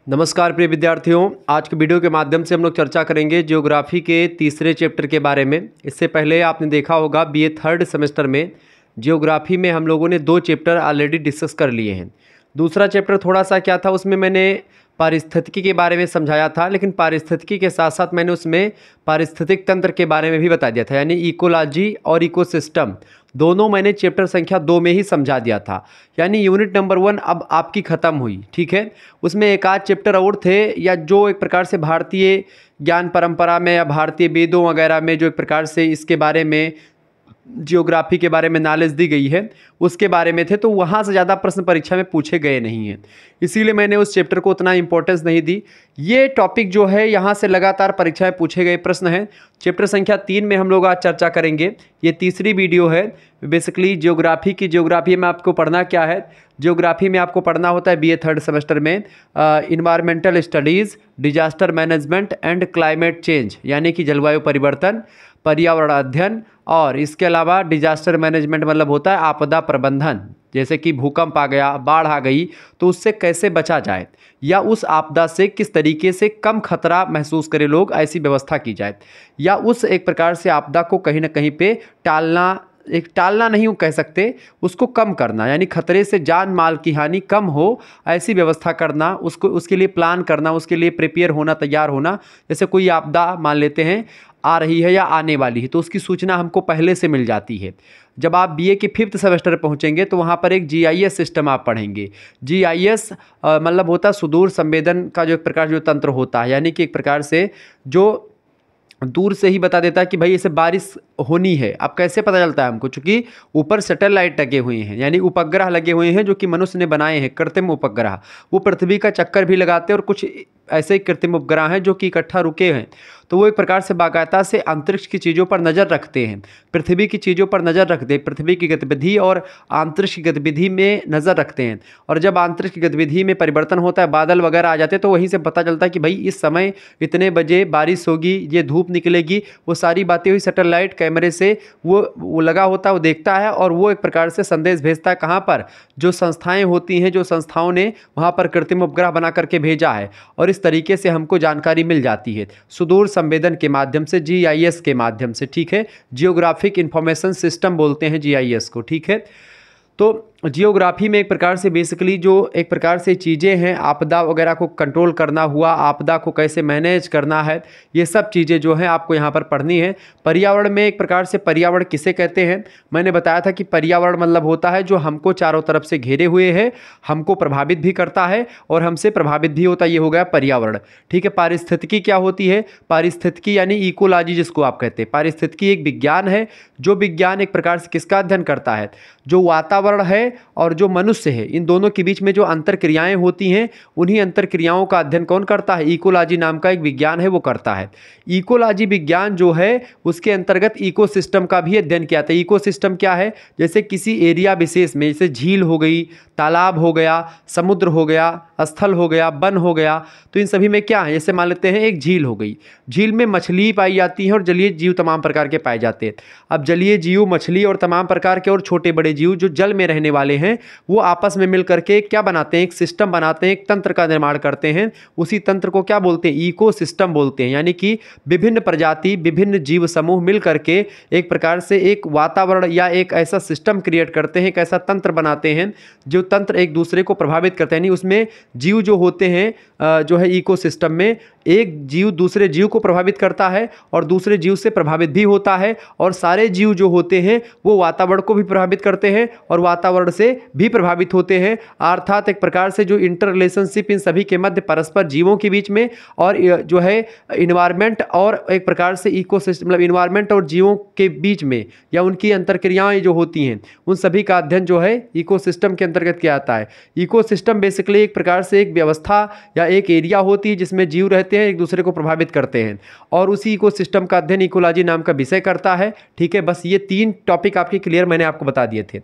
नमस्कार प्रिय विद्यार्थियों, आज के वीडियो के माध्यम से हम लोग चर्चा करेंगे ज्योग्राफी के तीसरे चैप्टर के बारे में। इससे पहले आपने देखा होगा बीए थर्ड सेमेस्टर में ज्योग्राफी में हम लोगों ने 2 चैप्टर ऑलरेडी डिस्कस कर लिए हैं। दूसरा चैप्टर थोड़ा सा क्या था, उसमें मैंने पारिस्थितिकी के बारे में समझाया था, लेकिन पारिस्थितिकी के साथ साथ मैंने उसमें पारिस्थितिक तंत्र के बारे में भी बता दिया था, यानी इकोलॉजी और इकोसिस्टम दोनों मैंने चैप्टर संख्या 2 में ही समझा दिया था। यानी यूनिट नंबर 1 अब आपकी ख़त्म हुई, ठीक है। उसमें एक आध चैप्टर और थे, या जो एक प्रकार से भारतीय ज्ञान परंपरा में या भारतीय वेदों वगैरह में जो एक प्रकार से इसके बारे में जियोग्राफी के बारे में नॉलेज दी गई है उसके बारे में थे, तो वहाँ से ज़्यादा प्रश्न परीक्षा में पूछे गए नहीं हैं, इसीलिए मैंने उस चैप्टर को उतना इंपॉर्टेंस नहीं दी। ये टॉपिक जो है यहाँ से लगातार परीक्षा में पूछे गए प्रश्न हैं। चैप्टर संख्या 3 में हम लोग आज चर्चा करेंगे। ये तीसरी वीडियो है बेसिकली ज्योग्राफी की। ज्योग्राफी में आपको पढ़ना क्या है, ज्योग्राफी में आपको पढ़ना होता है बीए थर्ड सेमेस्टर में environmental studies, disaster management and climate change, यानी कि जलवायु परिवर्तन, पर्यावरण अध्ययन, और इसके अलावा डिजास्टर मैनेजमेंट मतलब होता है आपदा प्रबंधन। जैसे कि भूकंप आ गया, बाढ़ आ गई, तो उससे कैसे बचा जाए, या उस आपदा से किस तरीके से कम खतरा महसूस करें लोग, ऐसी व्यवस्था की जाए, या उस एक प्रकार से आपदा को कहीं ना कहीं पे टालना नहीं कह सकते, उसको कम करना, यानी खतरे से जान माल की हानि कम हो ऐसी व्यवस्था करना, उसके लिए प्लान करना, उसके लिए प्रिपेयर होना, तैयार होना। जैसे कोई आपदा मान लेते हैं आ रही है या आने वाली है, तो उसकी सूचना हमको पहले से मिल जाती है। जब आप बीए के 5th सेमेस्टर पहुंचेंगे तो वहाँ पर एक जीआईएस सिस्टम आप पढ़ेंगे। जीआईएस मतलब होता है सुदूर संवेदन का जो एक प्रकार जो तंत्र होता है, यानी कि एक प्रकार से जो दूर से ही बता देता है कि भाई इसे बारिश होनी है। अब कैसे पता चलता है हमको, चूँकि ऊपर सैटेलाइट लगे हुए हैं, यानी उपग्रह लगे हुए हैं जो कि मनुष्य ने बनाए हैं, कृत्रिम उपग्रह। वो पृथ्वी का चक्कर भी लगाते हैं, और कुछ ऐसे ही कृत्रिम उपग्रह हैं जो कि इकट्ठा रुके हैं, तो वो एक प्रकार से बाकायदा से अंतरिक्ष की चीज़ों पर नज़र रखते हैं, पृथ्वी की चीज़ों पर नज़र रखते हैं, पृथ्वी की गतिविधि और अंतरिक्ष की गतिविधि में नज़र रखते हैं। और जब अंतरिक्ष की गतिविधि में परिवर्तन होता है, बादल वगैरह आ जाते हैं, तो वहीं से पता चलता है कि भाई इस समय इतने बजे बारिश होगी, ये धूप निकलेगी। वो सारी बातें हुई सैटेलाइट कैमरे से वो लगा होता है, वो देखता है, और वो एक प्रकार से संदेश भेजता है कहाँ पर, जो संस्थाएँ होती हैं, जो संस्थाओं ने वहाँ पर कृत्रिम उपग्रह बना करके भेजा है, और इस तरीके से हमको जानकारी मिल जाती है सुदूर संवेदन के माध्यम से, जीआईएस के माध्यम से, ठीक है। जियोग्राफिक इंफॉर्मेशन सिस्टम बोलते हैं जीआईएस को, ठीक है। तो जियोग्राफी में एक प्रकार से बेसिकली जो एक प्रकार से चीज़ें हैं, आपदा वगैरह को कंट्रोल करना हुआ, आपदा को कैसे मैनेज करना है, ये सब चीज़ें जो हैं आपको यहाँ पर पढ़नी है। पर्यावरण में एक प्रकार से पर्यावरण किसे कहते हैं, मैंने बताया था कि पर्यावरण मतलब होता है जो हमको चारों तरफ से घेरे हुए है, हमको प्रभावित भी करता है और हमसे प्रभावित भी होता है, ये हो गया पर्यावरण, ठीक है। पारिस्थितिकी क्या होती है, पारिस्थितिकी यानी इकोलॉजी जिसको आप कहते हैं। पारिस्थितिकी एक विज्ञान है, जो विज्ञान एक प्रकार से किसका अध्ययन करता है, जो वातावरण है और जो मनुष्य है, इन दोनों के बीच में जो अंतर क्रियाएं होती हैं, उन्हीं अंतर क्रियाओं का अध्ययन कौन करता है, इकोलॉजी नाम का एक विज्ञान है, वो करता है। इकोलॉजी विज्ञान जो है उसके अंतर्गत इकोसिस्टम का भी अध्ययन किया जाता है। इकोसिस्टम क्या है, जैसे किसी एरिया विशेष में, जैसे झील हो गई, तालाब हो गया, समुद्र हो गया, स्थल हो गया, वन हो गया, तो इन सभी में क्या है, जैसे मान लेते हैं एक झील हो गई, झील में मछली पाई जाती है और जलीय जीव तमाम प्रकार के पाए जाते हैं। अब जलीय जीव, मछली और तमाम प्रकार के और छोटे बड़े जीव जो जल में रहने वाले हैं, वो आपस में मिल करके क्या बनाते हैं, एक सिस्टम बनाते हैं, एक तंत्र का निर्माण करते हैं। उसी तंत्र को क्या बोलते हैं, इकोसिस्टम बोलते हैं। यानी कि विभिन्न प्रजाति, विभिन्न जीव समूह मिल करके एक प्रकार से एक वातावरण या एक ऐसा सिस्टम क्रिएट करते हैं, एक ऐसा तंत्र बनाते हैं जो तंत्र एक दूसरे को प्रभावित करते हैं। यानी उसमें जीव जो होते हैं जो है इकोसिस्टम में, एक जीव दूसरे जीव को प्रभावित करता है और दूसरे जीव से प्रभावित भी होता है, और सारे जीव जो होते हैं वो वातावरण को भी प्रभावित करते हैं और वातावरण से भी प्रभावित होते हैं। अर्थात एक प्रकार से जो इंटर रिलेशनशिप इन सभी के मध्य परस्पर जीवों के बीच में, और जो है इन्वायरमेंट और एक प्रकार से इकोसिस्टम मतलब इन्वायरमेंट और जीवों के बीच में, या उनकी अंतरक्रियाएं जो होती हैं, उन सभी का अध्ययन जो है इकोसिस्टम के अंतर्गत किया जाता है। इकोसिस्टम बेसिकली एक प्रकार से एक व्यवस्था या एक एरिया होती है जिसमें जीव रहते हैं, एक दूसरे को प्रभावित करते हैं, और उसी इकोसिस्टम का अध्ययन इकोलॉजी नाम का विषय करता है, ठीक है। बस ये 3 टॉपिक आपके क्लियर मैंने आपको बता दिए थे।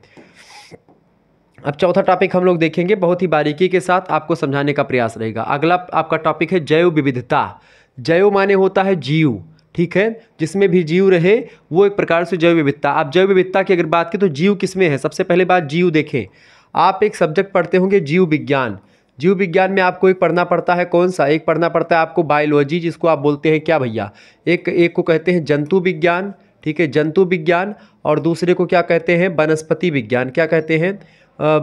अब चौथा टॉपिक हम लोग देखेंगे, बहुत ही बारीकी के साथ आपको समझाने का प्रयास रहेगा। अगला आपका टॉपिक है जैव विविधता। जैव माने होता है जीव, ठीक है, जिसमें भी जीव रहे वो एक प्रकार से जैव विविधता। आप जैव विविधता की अगर बात करें तो जीव किसमें है, सबसे पहले बात जीव देखें। आप एक सब्जेक्ट पढ़ते होंगे जीव विज्ञान। जीव विज्ञान में आपको एक पढ़ना पड़ता है, कौन सा एक पढ़ना पड़ता है आपको? बायोलॉजी, जिसको आप बोलते हैं क्या भैया, एक को कहते हैं जंतु विज्ञान, ठीक है, जंतु विज्ञान, और दूसरे को क्या कहते हैं? वनस्पति विज्ञान। क्या कहते हैं?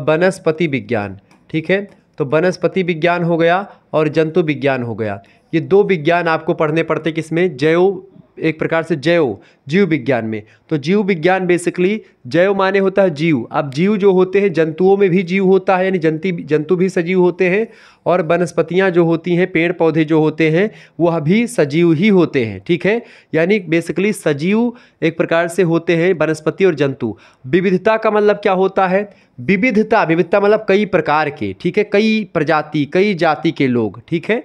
वनस्पति विज्ञान, ठीक है। तो वनस्पति विज्ञान हो गया और जंतु विज्ञान हो गया। ये दो विज्ञान आपको पढ़ने पड़ते किसमें? जैव, एक प्रकार से जीव विज्ञान में। तो जीव विज्ञान बेसिकली, जैव माने होता है जीव। अब जीव जो होते हैं, जंतुओं में भी जीव होता है, यानी जंतु भी सजीव होते हैं, और वनस्पतियां जो होती हैं, पेड़ पौधे जो होते हैं, वह भी सजीव ही होते हैं, ठीक है। यानी बेसिकली सजीव एक प्रकार से होते हैं वनस्पति और जंतु। विविधता का मतलब क्या होता है? विविधता मतलब कई प्रकार के, ठीक है, कई प्रजाति, कई जाति के लोग, ठीक है।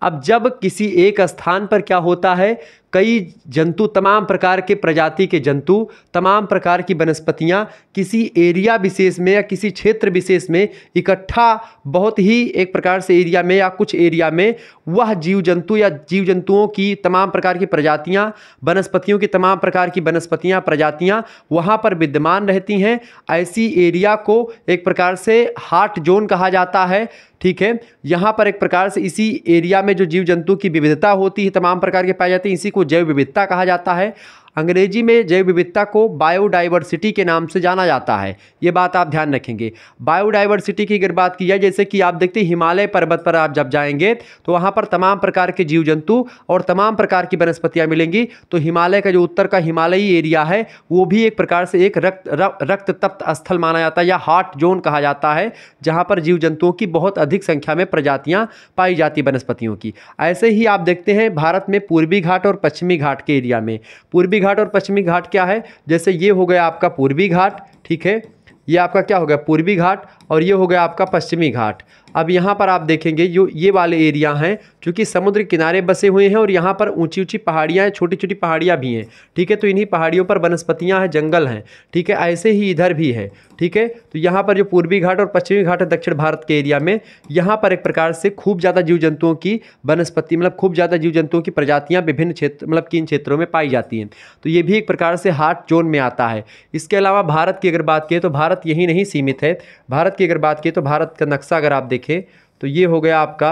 अब जब किसी एक स्थान पर क्या होता है, कई जंतु, तमाम प्रकार के प्रजाति के जंतु, तमाम प्रकार की वनस्पतियां किसी एरिया विशेष में या किसी क्षेत्र विशेष में इकट्ठा, बहुत ही एक प्रकार से एरिया में या कुछ एरिया में, वह जीव जंतु या जीव जंतुओं की तमाम प्रकार की प्रजातियां, वनस्पतियों की तमाम प्रकार की वनस्पतियां, प्रजातियां वहां पर विद्यमान रहती हैं। ऐसी एरिया को एक प्रकार से हॉट जोन कहा जाता है, ठीक है। यहाँ पर एक प्रकार से इसी एरिया में जो जीव जंतु की विविधता होती है, तमाम प्रकार के पाए जाते हैं, इसी को जैव विविधता कहा जाता है। अंग्रेजी में जैव विविधता को बायोडाइवर्सिटी के नाम से जाना जाता है। ये बात आप ध्यान रखेंगे। बायोडाइवर्सिटी की अगर बात की जाए, जैसे कि आप देखते हैं हिमालय पर्वत पर आप जब जाएंगे तो वहाँ पर तमाम प्रकार के जीव जंतु और तमाम प्रकार की वनस्पतियाँ मिलेंगी। तो हिमालय का जो उत्तर का हिमालयी एरिया है, वो भी एक प्रकार से एक रक्त तप्त स्थल माना जाता है, या हॉट जोन कहा जाता है, जहाँ पर जीव जंतुओं की बहुत अधिक संख्या में प्रजातियाँ पाई जाती वनस्पतियों की। ऐसे ही आप देखते हैं भारत में पूर्वी घाट और पश्चिमी घाट के एरिया में, पूर्वी घाट और पश्चिमी घाट क्या है? जैसे ये हो गया आपका पूर्वी घाट, ठीक है, ये आपका क्या हो गया? पूर्वी घाट, और ये हो गया आपका पश्चिमी घाट। अब यहाँ पर आप देखेंगे जो ये वाले एरिया हैं, क्योंकि समुद्र किनारे बसे हुए हैं और यहाँ पर ऊंची ऊंची पहाड़ियाँ हैं, छोटी छोटी पहाड़ियाँ भी हैं, ठीक है। तो इन्हीं पहाड़ियों पर वनस्पतियाँ हैं, जंगल हैं, ठीक है। ऐसे ही इधर भी है, ठीक है। तो यहाँ पर जो पूर्वी घाट और पश्चिमी घाट है दक्षिण भारत के एरिया में, यहाँ पर एक प्रकार से खूब ज़्यादा जीव जंतुओं की वनस्पति, मतलब खूब ज़्यादा जीव जंतुओं की प्रजातियाँ विभिन्न क्षेत्र, मतलब किन क्षेत्रों में पाई जाती हैं। तो ये भी एक प्रकार से हॉट जोन में आता है। इसके अलावा भारत की अगर बात करें तो भारत यही नहीं सीमित है। भारत की अगर बात करें तो भारत का नक्शा अगर आप देखें तो ये हो गया आपका,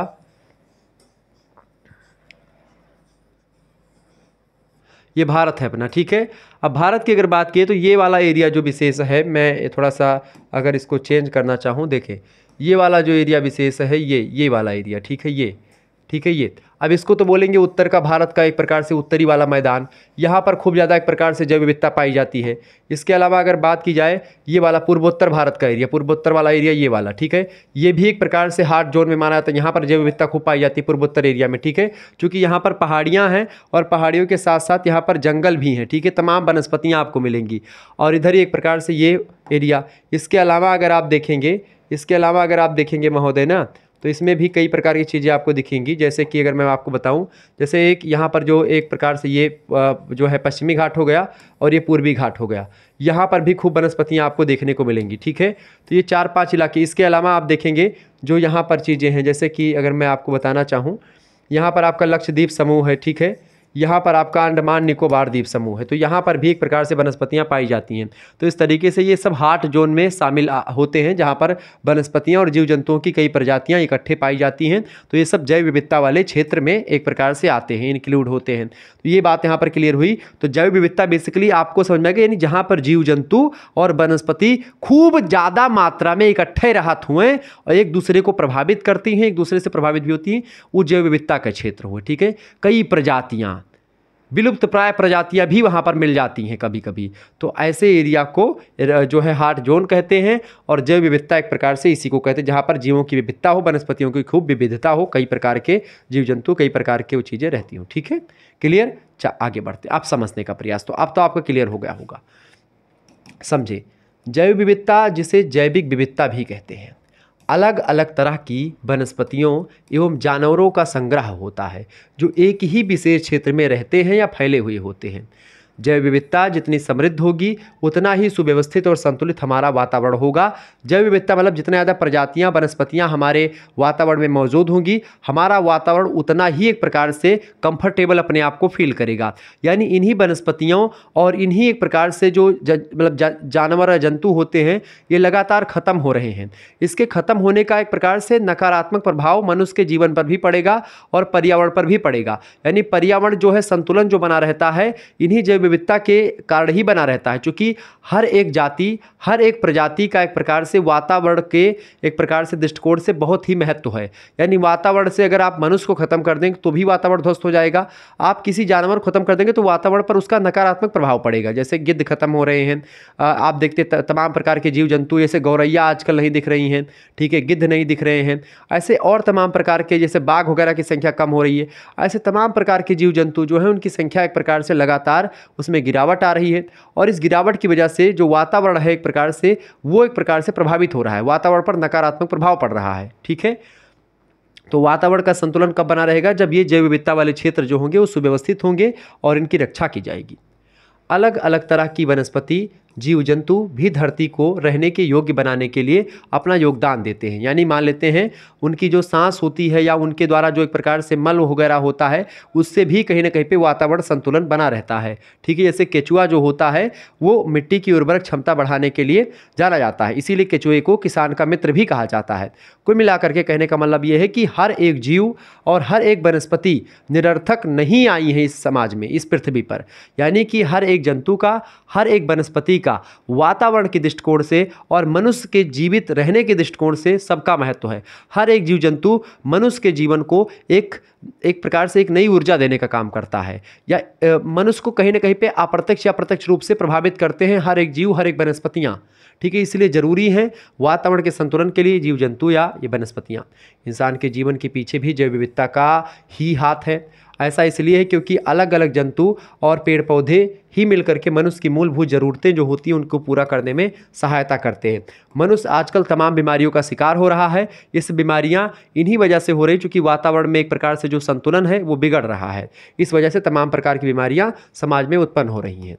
ये भारत है अपना, ठीक है। अब भारत की अगर बात की तो ये वाला एरिया जो विशेष है, मैं थोड़ा सा अगर इसको चेंज करना चाहूँ, देखें ये वाला जो एरिया विशेष है, ये वाला एरिया, ठीक है, ये, ठीक है। ये अब इसको तो बोलेंगे उत्तर का भारत का एक प्रकार से उत्तरी वाला मैदान, यहाँ पर खूब ज़्यादा एक प्रकार से जैव विविधता पाई जाती है। इसके अलावा अगर बात की जाए, ये वाला पूर्वोत्तर भारत का एरिया, पूर्वोत्तर वाला एरिया ये वाला, ठीक है, ये भी एक प्रकार से हॉट जोन में माना जाता है। यहाँ पर जैव विविधता खूब पाई जाती है पूर्वोत्तर एरिया में, ठीक है, क्योंकि यहाँ पर पहाड़ियाँ हैं और पहाड़ियों के साथ साथ यहाँ पर जंगल भी हैं, ठीक है, तमाम वनस्पतियाँ आपको मिलेंगी। और इधर ही एक प्रकार से ये एरिया। इसके अलावा अगर आप देखेंगे महोदय ना, तो इसमें भी कई प्रकार की चीज़ें आपको दिखेंगी। जैसे कि अगर मैं आपको बताऊं, जैसे एक यहाँ पर जो एक प्रकार से ये जो है पश्चिमी घाट हो गया और ये पूर्वी घाट हो गया, यहाँ पर भी खूब वनस्पतियाँ आपको देखने को मिलेंगी, ठीक है। तो ये 4-5 इलाके। इसके अलावा आप देखेंगे जो यहाँ पर चीज़ें हैं, जैसे कि अगर मैं आपको बताना चाहूँ, यहाँ पर आपका लक्षद्वीप समूह है, ठीक है, यहाँ पर आपका अंडमान निकोबार द्वीप समूह है, तो यहाँ पर भी एक प्रकार से वनस्पतियाँ पाई जाती हैं। तो इस तरीके से ये सब हॉट जोन में शामिल होते हैं, जहाँ पर वनस्पतियाँ और जीव जंतुओं की कई प्रजातियाँ इकट्ठे पाई जाती हैं। तो ये सब जैव विविधता वाले क्षेत्र में एक प्रकार से आते हैं, इंक्लूड होते हैं। तो ये बात यहाँ पर क्लियर हुई। तो जैव विविधता बेसिकली आपको समझ में आएगा, यानी जहाँ पर जीव जंतु और वनस्पति खूब ज़्यादा मात्रा में इकट्ठे रहत हुए और एक दूसरे को प्रभावित करती हैं, एक दूसरे से प्रभावित भी होती हैं, वो जैव विविधता का क्षेत्र हुआ, ठीक है। कई प्रजातियाँ, विलुप्त प्राय प्रजातियां भी वहां पर मिल जाती हैं कभी कभी। तो ऐसे एरिया को जो है हॉट जोन कहते हैं। और जैव विविधता एक प्रकार से इसी को कहते हैं, जहां पर जीवों की विविधता हो, वनस्पतियों की खूब विविधता हो, कई प्रकार के जीव जंतु, कई प्रकार के वो चीज़ें रहती हों, ठीक है। क्लियर? आगे बढ़ते आप समझने का प्रयास। तो अब तो आपका क्लियर हो गया होगा। समझे, जैव विविधता जिसे जैविक विविधता भी कहते हैं, अलग अलग तरह की वनस्पतियों एवं जानवरों का संग्रह होता है जो एक ही विशेष क्षेत्र में रहते हैं या फैले हुए होते हैं। जैव विविधता जितनी समृद्ध होगी उतना ही सुव्यवस्थित और संतुलित हमारा वातावरण होगा। जैव विविधता मतलब जितना ज़्यादा प्रजातियां वनस्पतियां हमारे वातावरण में मौजूद होंगी, हमारा वातावरण उतना ही एक प्रकार से कंफर्टेबल अपने आप को फील करेगा। यानी इन्हीं वनस्पतियों और इन्हीं एक प्रकार से जो जानवर या जंतु होते हैं ये लगातार खत्म हो रहे हैं। इसके खत्म होने का एक प्रकार से नकारात्मक प्रभाव मनुष्य के जीवन पर भी पड़ेगा और पर्यावरण पर भी पड़ेगा। यानी पर्यावरण जो है संतुलन जो बना रहता है इन्हीं जैव विविधता के कारण ही बना रहता है, क्योंकि हर एक जाति हर एक प्रजाति का एक प्रकार से वातावरण के एक प्रकार से दृष्टिकोण से बहुत ही महत्व है। यानी वातावरण से अगर आप मनुष्य को खत्म कर देंगे तो भी वातावरण ध्वस्त हो जाएगा, आप किसी जानवर को खत्म कर देंगे तो वातावरण पर उसका नकारात्मक प्रभाव पड़ेगा। जैसे गिद्ध खत्म हो रहे हैं, आप देखते तमाम प्रकार के जीव जंतु, जैसे गौरैया आजकल नहीं दिख रही हैं, ठीक है, गिद्ध नहीं दिख रहे हैं, ऐसे और तमाम प्रकार के, जैसे बाघ वगैरह की संख्या कम हो रही है, ऐसे तमाम प्रकार के जीव जंतु जो हैं उनकी संख्या एक प्रकार से लगातार उसमें गिरावट आ रही है। और इस गिरावट की वजह से जो वातावरण है एक प्रकार से वो एक प्रकार से प्रभावित हो रहा है, वातावरण पर नकारात्मक प्रभाव पड़ रहा है। ठीक है, तो वातावरण का संतुलन कब बना रहेगा? जब ये जैव विविधता वाले क्षेत्र जो होंगे वो सुव्यवस्थित होंगे और इनकी रक्षा की जाएगी। अलग अलग तरह की वनस्पति जीव जंतु भी धरती को रहने के योग्य बनाने के लिए अपना योगदान देते हैं। यानी मान लेते हैं उनकी जो सांस होती है या उनके द्वारा जो एक प्रकार से मल वगैरह होता है उससे भी कहीं ना कहीं पे वातावरण संतुलन बना रहता है। ठीक है, जैसे केचुआ जो होता है वो मिट्टी की उर्वरक क्षमता बढ़ाने के लिए जाना जाता है, इसीलिए केचुए को किसान का मित्र भी कहा जाता है। कुल मिलाकर के कहने का मतलब ये है कि हर एक जीव और हर एक वनस्पति निरर्थक नहीं आई है इस समाज में, इस पृथ्वी पर। यानी कि हर एक जंतु का, हर एक वनस्पति का वातावरण के दृष्टिकोण से और मनुष्य के जीवित रहने के दृष्टिकोण से सबका महत्व है। हर एक जीव जंतु मनुष्य के जीवन को एक प्रकार से एक नई ऊर्जा देने का काम करता है, या मनुष्य को कहीं ना कहीं पे अप्रत्यक्ष या प्रत्यक्ष रूप से प्रभावित करते हैं हर एक जीव, हर एक वनस्पतियाँ। ठीक है, इसलिए ज़रूरी है वातावरण के संतुलन के लिए जीव जंतु या ये वनस्पतियाँ। इंसान के जीवन के पीछे भी जैव विविधता का ही हाथ है। ऐसा इसलिए है क्योंकि अलग अलग जंतु और पेड़ पौधे ही मिलकर के मनुष्य की मूलभूत ज़रूरतें जो होती हैं उनको पूरा करने में सहायता करते हैं। मनुष्य आजकल तमाम बीमारियों का शिकार हो रहा है। इस बीमारियां इन्हीं वजह से हो रही क्योंकि वातावरण में एक प्रकार से जो संतुलन है वो बिगड़ रहा है। इस वजह से तमाम प्रकार की बीमारियां समाज में उत्पन्न हो रही हैं।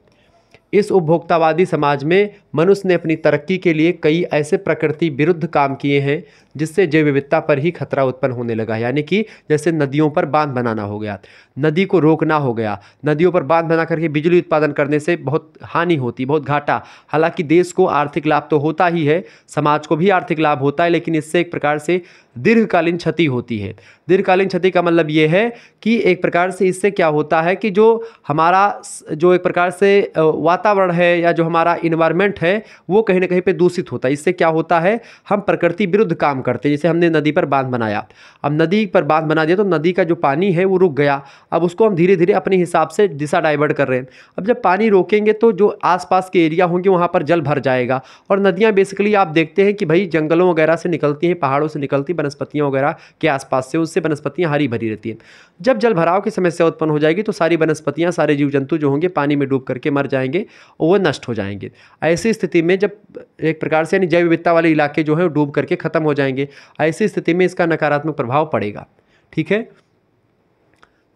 इस उपभोक्तावादी समाज में मनुष्य ने अपनी तरक्की के लिए कई ऐसे प्रकृति विरुद्ध काम किए हैं जिससे जैव विविधता पर ही खतरा उत्पन्न होने लगा। यानी कि जैसे नदियों पर बांध बनाना हो गया, नदी को रोकना हो गया। नदियों पर बांध बना करके बिजली उत्पादन करने से बहुत हानि होती, बहुत घाटा। हालांकि देश को आर्थिक लाभ तो होता ही है, समाज को भी आर्थिक लाभ होता है, लेकिन इससे एक प्रकार से दीर्घकालीन क्षति होती है। दीर्घकालीन क्षति का मतलब ये है कि एक प्रकार से इससे क्या होता है कि जो हमारा जो एक प्रकार से वातावरण है या जो हमारा इन्वायरमेंट है वो कहीं ना कहीं पे दूषित होता है। इससे क्या होता है, हम प्रकृति विरुद्ध काम करते हैं। जैसे हमने नदी पर बांध बनाया, अब नदी पर बांध बना दिया तो नदी का जो पानी है वो रुक गया, अब उसको हम धीरे धीरे अपने हिसाब से दिशा डाइवर्ट कर रहे हैं। अब जब पानी रोकेंगे तो जो आसपास के एरिया होंगे वहाँ पर जल भर जाएगा। और नदियाँ बेसिकली आप देखते हैं कि भाई जंगलों वगैरह से निकलती हैं, पहाड़ों से निकलती वनस्पतियाँ वगैरह के आसपास से, उससे वनस्पतियाँ हरी भरी रहती हैं। जब जल भराव की समस्या उत्पन्न हो जाएगी तो सारी वनस्पतियाँ, सारे जीव जंतु जो होंगे पानी में डूब करके मर जाएंगे और वो नष्ट हो जाएंगे। ऐसी स्थिति में जब एक प्रकार से यानी जैव विविधता वाले इलाके जो है वो डूब करके खत्म हो जाएंगे। ऐसी स्थिति में इसका नकारात्मक प्रभाव पड़ेगा। ठीक है,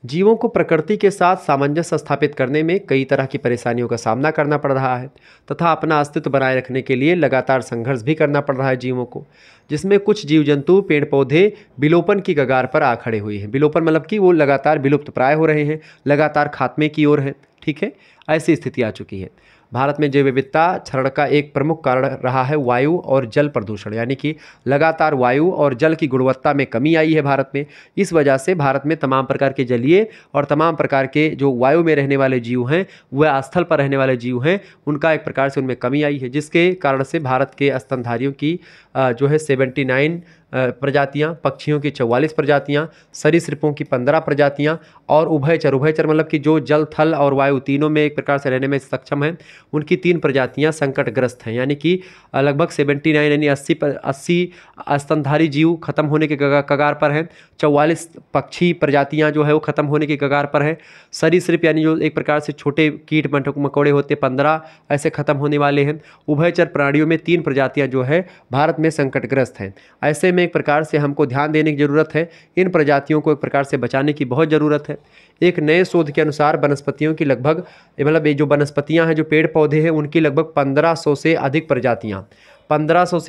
जीवों को प्रकृति के साथ सामंजस्य स्थापित करने में कई तरह की परेशानियों का सामना करना पड़ रहा है तथा अपना अस्तित्व बनाए रखने के लिए लगातार संघर्ष भी करना पड़ रहा है जीवों को, जिसमें कुछ जीव जंतु, पेड़ पौधे विलोपन की कगार पर आ खड़े हुए हैं। विलोपन मतलब कि वो लगातार विलुप्त प्राय हो रहे हैं, लगातार खात्मे की ओर है। ठीक है, ऐसी स्थिति आ चुकी है। भारत में जैव विविधता क्षरण का एक प्रमुख कारण रहा है वायु और जल प्रदूषण। यानी कि लगातार वायु और जल की गुणवत्ता में कमी आई है भारत में। इस वजह से भारत में तमाम प्रकार के जलीय और तमाम प्रकार के जो वायु में रहने वाले जीव हैं, वह स्थल पर रहने वाले जीव हैं, उनका एक प्रकार से उनमें कमी आई है, जिसके कारण से भारत के स्तनधारियों की जो है 79 प्रजातियाँ, पक्षियों की 44 प्रजातियाँ, सरीसृपों की 15 प्रजातियाँ और उभयचर मतलब कि जो जल, थल और वायु तीनों में एक प्रकार से रहने में सक्षम हैं, उनकी 3 प्रजातियाँ संकटग्रस्त हैं। यानी कि लगभग 79 यानी 80 स्तनधारी जीव खत्म होने के कगार पर हैं। 44 पक्षी प्रजातियाँ जो है वो खत्म होने के कगार पर हैं। सरीसृप यानी जो एक प्रकार से छोटे कीट मकोड़े होते 15 ऐसे खत्म होने वाले हैं। उभयचर प्राणियों में 3 प्रजातियाँ जो है भारत में संकटग्रस्त हैं। ऐसे में में एक प्रकार से हमको ध्यान देने की ज़रूरत है। इन प्रजातियों को एक प्रकार से बचाने की बहुत ज़रूरत है। एक नए शोध के अनुसार वनस्पतियों की लगभग मतलब ये जो वनस्पतियां हैं, जो पेड़ पौधे हैं, उनकी लगभग 1500 से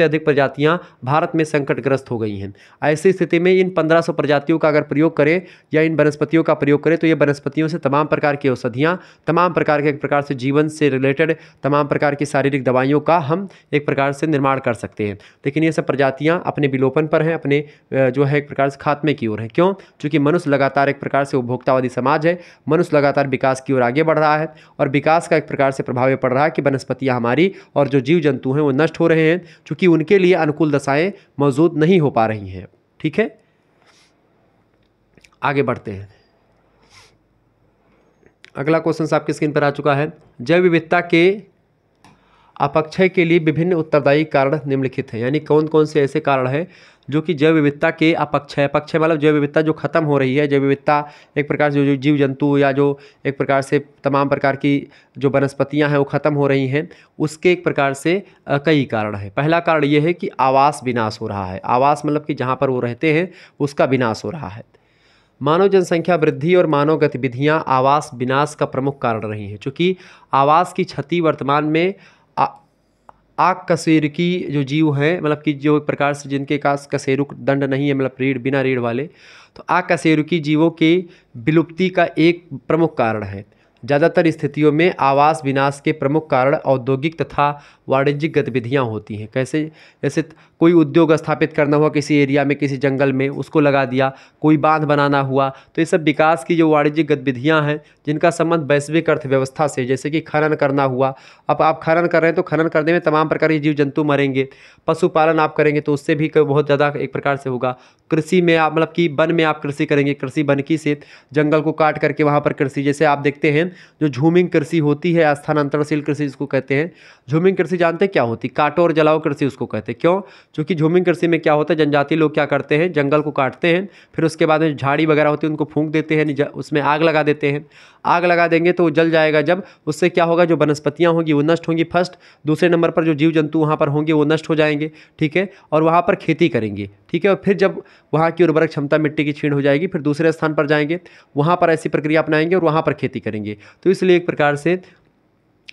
अधिक प्रजातियां भारत में संकटग्रस्त हो गई हैं। ऐसी स्थिति में इन 1500 प्रजातियों का अगर प्रयोग करें या इन वनस्पतियों का प्रयोग करें तो ये वनस्पतियों से तमाम प्रकार की औषधियाँ, तमाम प्रकार के एक प्रकार से जीवन से रिलेटेड तमाम प्रकार की शारीरिक दवाइयों का हम एक प्रकार से निर्माण कर सकते हैं। लेकिन ये सब प्रजातियाँ अपने विलोपन पर हैं, अपने जो है एक प्रकार से खात्मे की ओर हैं। क्यों? क्योंकि मनुष्य लगातार एक प्रकार से उपभोक्तावादी समाज है, मनुष्य लगातार विकास की ओर आगे बढ़ रहा है और विकास का एक प्रकार से प्रभाव पड़ रहा है कि वनस्पतियाँ हमारी और जो जीव जंतु हैं वो नष्ट हो रहे हैं, क्योंकि उनके लिए अनुकूल दशाएं मौजूद नहीं हो पा रही हैं। ठीक है, आगे बढ़ते हैं। अगला क्वेश्चन आपकी स्क्रीन पर आ चुका है। जैव विविधता के अपक्षय के लिए विभिन्न उत्तरदायी कारण निम्नलिखित हैं। यानी कौन कौन से ऐसे कारण हैं जो कि जैव विविधता के अपक्षय मतलब जैव विविधता जो खत्म हो रही है, जैव विविधता एक प्रकार से जो जीव जंतु या जो एक प्रकार से तमाम प्रकार की जो वनस्पतियां हैं वो खत्म हो रही हैं, उसके एक प्रकार से कई कारण हैं। पहला कारण ये है कि आवास विनाश हो रहा है। आवास मतलब कि जहाँ पर वो रहते हैं उसका विनाश हो रहा है। मानव जनसंख्या वृद्धि और मानव गतिविधियाँ आवास विनाश का प्रमुख कारण रही हैं। चूँकि आवास की क्षति वर्तमान में आकशेरुकी जो जीव हैं, मतलब कि जो एक प्रकार से जिनके पास कशेरुक दंड नहीं है, मतलब रीढ़ बिना रीढ़ वाले, तो आकशेरुकी जीवों की विलुप्ति का एक प्रमुख कारण है। ज़्यादातर स्थितियों में आवास विनाश के प्रमुख कारण औद्योगिक तथा वाणिज्यिक गतिविधियां होती हैं। कैसे? जैसे कोई उद्योग स्थापित करना हुआ किसी एरिया में, किसी जंगल में, उसको लगा दिया, कोई बांध बनाना हुआ, तो ये सब विकास की जो वाणिज्यिक गतिविधियां हैं जिनका संबंध वैश्विक अर्थव्यवस्था से, जैसे कि खनन करना हुआ। अब आप खनन कर रहे हैं तो खनन करने में तमाम प्रकार के जीव जंतु मरेंगे। पशुपालन आप करेंगे तो उससे भी बहुत ज़्यादा एक प्रकार से होगा। कृषि में आप मतलब कि वन में आप कृषि करेंगे, कृषि वनकी से जंगल को काट करके वहाँ पर कृषि, जैसे आप देखते हैं जो झूमिंग कृषि होती है, स्थानांतरणशील कृषि जिसको कहते हैं। झूमिंग कृषि जानते हैं क्या होती? काटो और जलाओ कृषि उसको कहते हैं। क्यों? क्योंकि झूमिंग कृषि में क्या होता है, जनजाति लोग क्या करते हैं, जंगल को काटते हैं, फिर उसके बाद में झाड़ी वगैरह होती है उनको फूंक देते हैं, उसमें आग लगा देते हैं। आग लगा देंगे तो वो जल जाएगा। जब उससे क्या होगा, जो वनस्पतियाँ होंगी वो नष्ट होंगी फर्स्ट, दूसरे नंबर पर जो जीव जंतु वहाँ पर होंगे वो नष्ट हो जाएंगे। ठीक है, और वहाँ पर खेती करेंगे। ठीक है, और फिर जब वहाँ की उर्वरक क्षमता मिट्टी की क्षीण हो जाएगी, फिर दूसरे स्थान पर जाएंगे, वहाँ पर ऐसी प्रक्रिया अपनाएंगे और वहाँ पर खेती करेंगे। तो इसलिए एक प्रकार से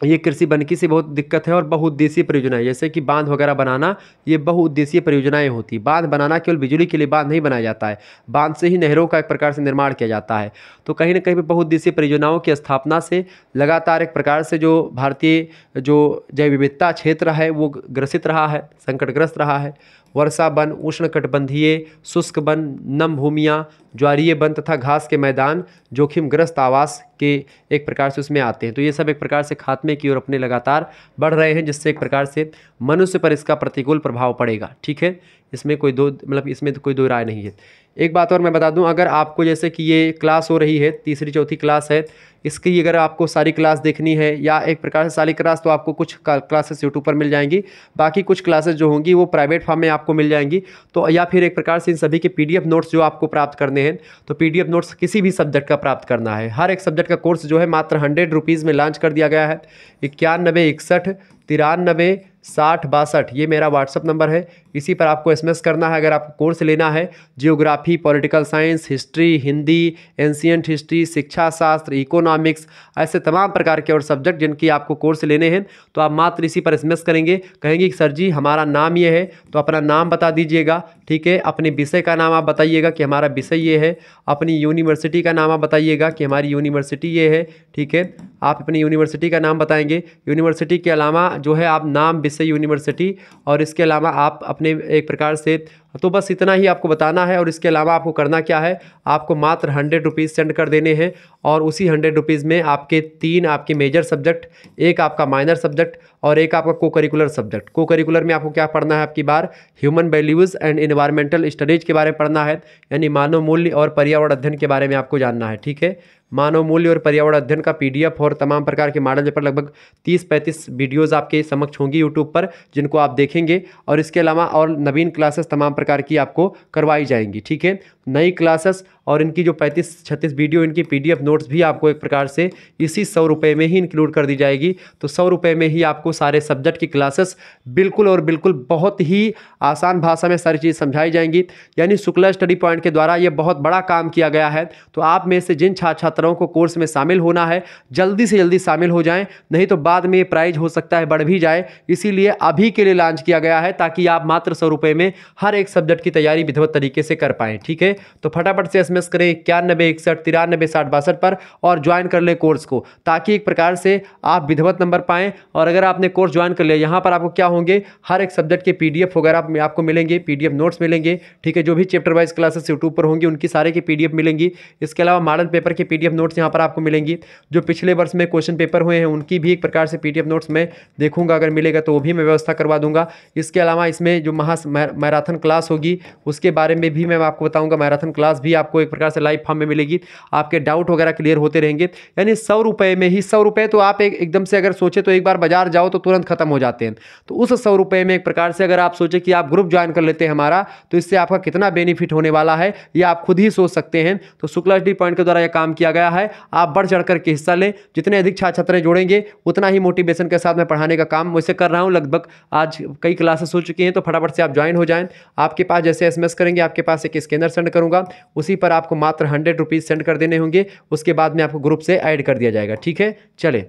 ये कृषि वनिकी से बहुत दिक्कत है और बहुउद्देशीय परियोजनाएं, जैसे कि बांध वगैरह बनाना, ये बहुउद्देशीय परियोजनाएं होती है। बांध बनाना केवल बिजली के लिए बांध नहीं बनाया जाता है, बांध से ही नहरों का एक प्रकार से निर्माण किया जाता है। तो कहीं ना कहीं पे बहुउद्देशीय परियोजनाओं की स्थापना से लगातार एक प्रकार से जो भारतीय जो जैव विविधता क्षेत्र है वो ग्रसित रहा है, संकटग्रस्त रहा है। वर्षा वन, उष्णकटिबंधीय शुष्क वन, नम भूमियाँ, ज्वारीय वन तथा घास के मैदान जोखिमग्रस्त आवास के एक प्रकार से उसमें आते हैं। तो ये सब एक प्रकार से खात्मे की ओर अपने लगातार बढ़ रहे हैं, जिससे एक प्रकार से मनुष्य पर इसका प्रतिकूल प्रभाव पड़ेगा। ठीक है, इसमें कोई दो राय नहीं है। एक बात और मैं बता दूं, अगर आपको जैसे कि ये क्लास हो रही है, तीसरी चौथी क्लास है, इसकी अगर आपको सारी क्लास देखनी है या एक प्रकार से सारी क्लास, तो आपको कुछ क्लासेस यूट्यूब पर मिल जाएंगी, बाकी कुछ क्लासेस जो होंगी वो प्राइवेट फॉर्म में आपको मिल जाएंगी। तो या फिर एक प्रकार से इन सभी के PDF नोट्स जो आपको प्राप्त करने हैं, तो PDF नोट्स किसी भी सब्जेक्ट का प्राप्त करना है। हर एक सब्जेक्ट का कोर्स जो है मात्र 100 रुपीज़ में लॉन्च कर दिया गया है। 91 61 93 60 62 ये मेरा व्हाट्सअप नंबर है, इसी पर आपको SMS करना है अगर आपको कोर्स लेना है। Geography, political science, history, Hindi, ancient history, शिक्षा शास्त्र, इकोनॉमिक्स, ऐसे तमाम प्रकार के और सब्जेक्ट जिनकी आपको कोर्स लेने हैं, तो आप मात्र इसी पर SMS करेंगे। कहेंगे कि सर जी हमारा नाम ये है, तो अपना नाम बता दीजिएगा। ठीक है, अपने विषय का नाम आप बताइएगा कि हमारा विषय ये है, अपनी यूनिवर्सिटी का नाम आप बताइएगा कि हमारी यूनिवर्सिटी ये है। ठीक है, आप अपनी यूनिवर्सिटी का नाम बताएंगे। यूनिवर्सिटी के अलावा जो है आप नाम, विषय, यूनिवर्सिटी, और इसके अलावा आप अपने एक प्रकार से, तो बस इतना ही आपको बताना है। और इसके अलावा आपको करना क्या है, आपको मात्र 100 रुपीज़ सेंड कर देने हैं, और उसी 100 रुपीज़ में आपके 3 आपके मेजर सब्जेक्ट, एक आपका माइनर सब्जेक्ट और एक आपका को करिकुलर सब्जेक्ट। को करिकुलर में आपको क्या पढ़ना है, आपकी बार human values and environmental studies के बारे में पढ़ना है, यानी मानव मूल्य और पर्यावरण अध्ययन के बारे में आपको जानना है। ठीक है, मानव मूल्य और पर्यावरण अध्ययन का PDF और तमाम प्रकार के मॉडल पेपर लगभग 30-35 वीडियोज़ आपके समक्ष होंगी यूट्यूब पर, जिनको आप देखेंगे। और इसके अलावा और नवीन क्लासेस तमाम प्रकार की आपको करवाई जाएंगी। ठीक है, नई क्लासेस और इनकी जो 35-36 वीडियो इनकी PDF नोट्स भी आपको एक प्रकार से इसी 100 रुपये में ही इंक्लूड कर दी जाएगी। तो 100 रुपये में ही आपको सारे सब्जेक्ट की क्लासेस बिल्कुल और बिल्कुल बहुत ही आसान भाषा में सारी चीज़ समझाई जाएंगी। यानी शुक्ला स्टडी पॉइंट के द्वारा ये बहुत बड़ा काम किया गया है। तो आप में से जिन छात्रों को कोर्स में शामिल होना है जल्दी से जल्दी शामिल हो जाएं, नहीं तो बाद में ये प्राइस हो सकता है बढ़ भी जाए। इसीलिए अभी के लिए लॉन्च किया गया है ताकि आप मात्र 100 रुपये में हर एक सब्जेक्ट की तैयारी विधिवत तरीके से कर पाएं। ठीक है, तो फटाफट से SMS करें 91 61 93 60 62 पर और ज्वाइन कर लें कोर्स को, ताकि एक प्रकार से आप विधिवत नंबर पाएं। और अगर आपने कोर्स ज्वाइन कर लिया, यहाँ पर आपको क्या होंगे, हर एक सब्जेक्ट के PDF वगैरह आपको मिलेंगे, PDF नोट्स मिलेंगे। ठीक है, जो भी चैप्टर वाइज क्लासेस यूट्यूब पर होंगी उनकी सारे की PDF मिलेंगी। इसके अलावा मॉडल पेपर के PDF नोट्स यहाँ पर आपको मिलेंगी। जो पिछले वर्ष में क्वेश्चन पेपर हुए हैं उनकी भी एक प्रकार से PDF नोट्स मैं देखूंगा, अगर मिलेगा तो वो भी मैं व्यवस्था करवा दूंगा। इसके अलावा इसमें जो मैराथन क्लास होगी उसके बारे में भी मैं आपको बताऊंगा। मैराथन क्लास भी आपको एक प्रकार से लाइव फॉर्म में मिलेगी, आपके डाउट वगैरह क्लियर होते रहेंगे। यानी 100 रुपये में ही, 100 रुपये तो आप एकदम से अगर सोचे तो एक बार बाजार जाओ तो तुरंत खत्म हो जाते हैं। तो उस 100 रुपये में एक प्रकार से अगर आप सोचे कि आप ग्रुप ज्वाइन कर लेते हैं हमारा, तो इससे आपका कितना बेनिफिट होने वाला है ये आप खुद ही सोच सकते हैं। तो शुक्ला स्टडी पॉइंट के द्वारा यह काम किया गया है। आप बढ़ चढ़ करके हिस्सा लें, जितने अधिक छात्र जुड़ेंगे उतना ही मोटिवेशन के साथ मैं पढ़ाने का काम वैसे कर रहा हूँ। लगभग आज कई क्लासेस हो चुकी हैं, तो फटाफट से आप ज्वाइन हो जाएं। आपके पास जैसे SMS करेंगे आपके पास एक स्कैनर सेंड करूंगा, उसी पर आपको मात्र 100 रुपीज़ सेंड कर देने होंगे। उसके बाद में आपको ग्रुप से ऐड कर दिया जाएगा। ठीक है, चले।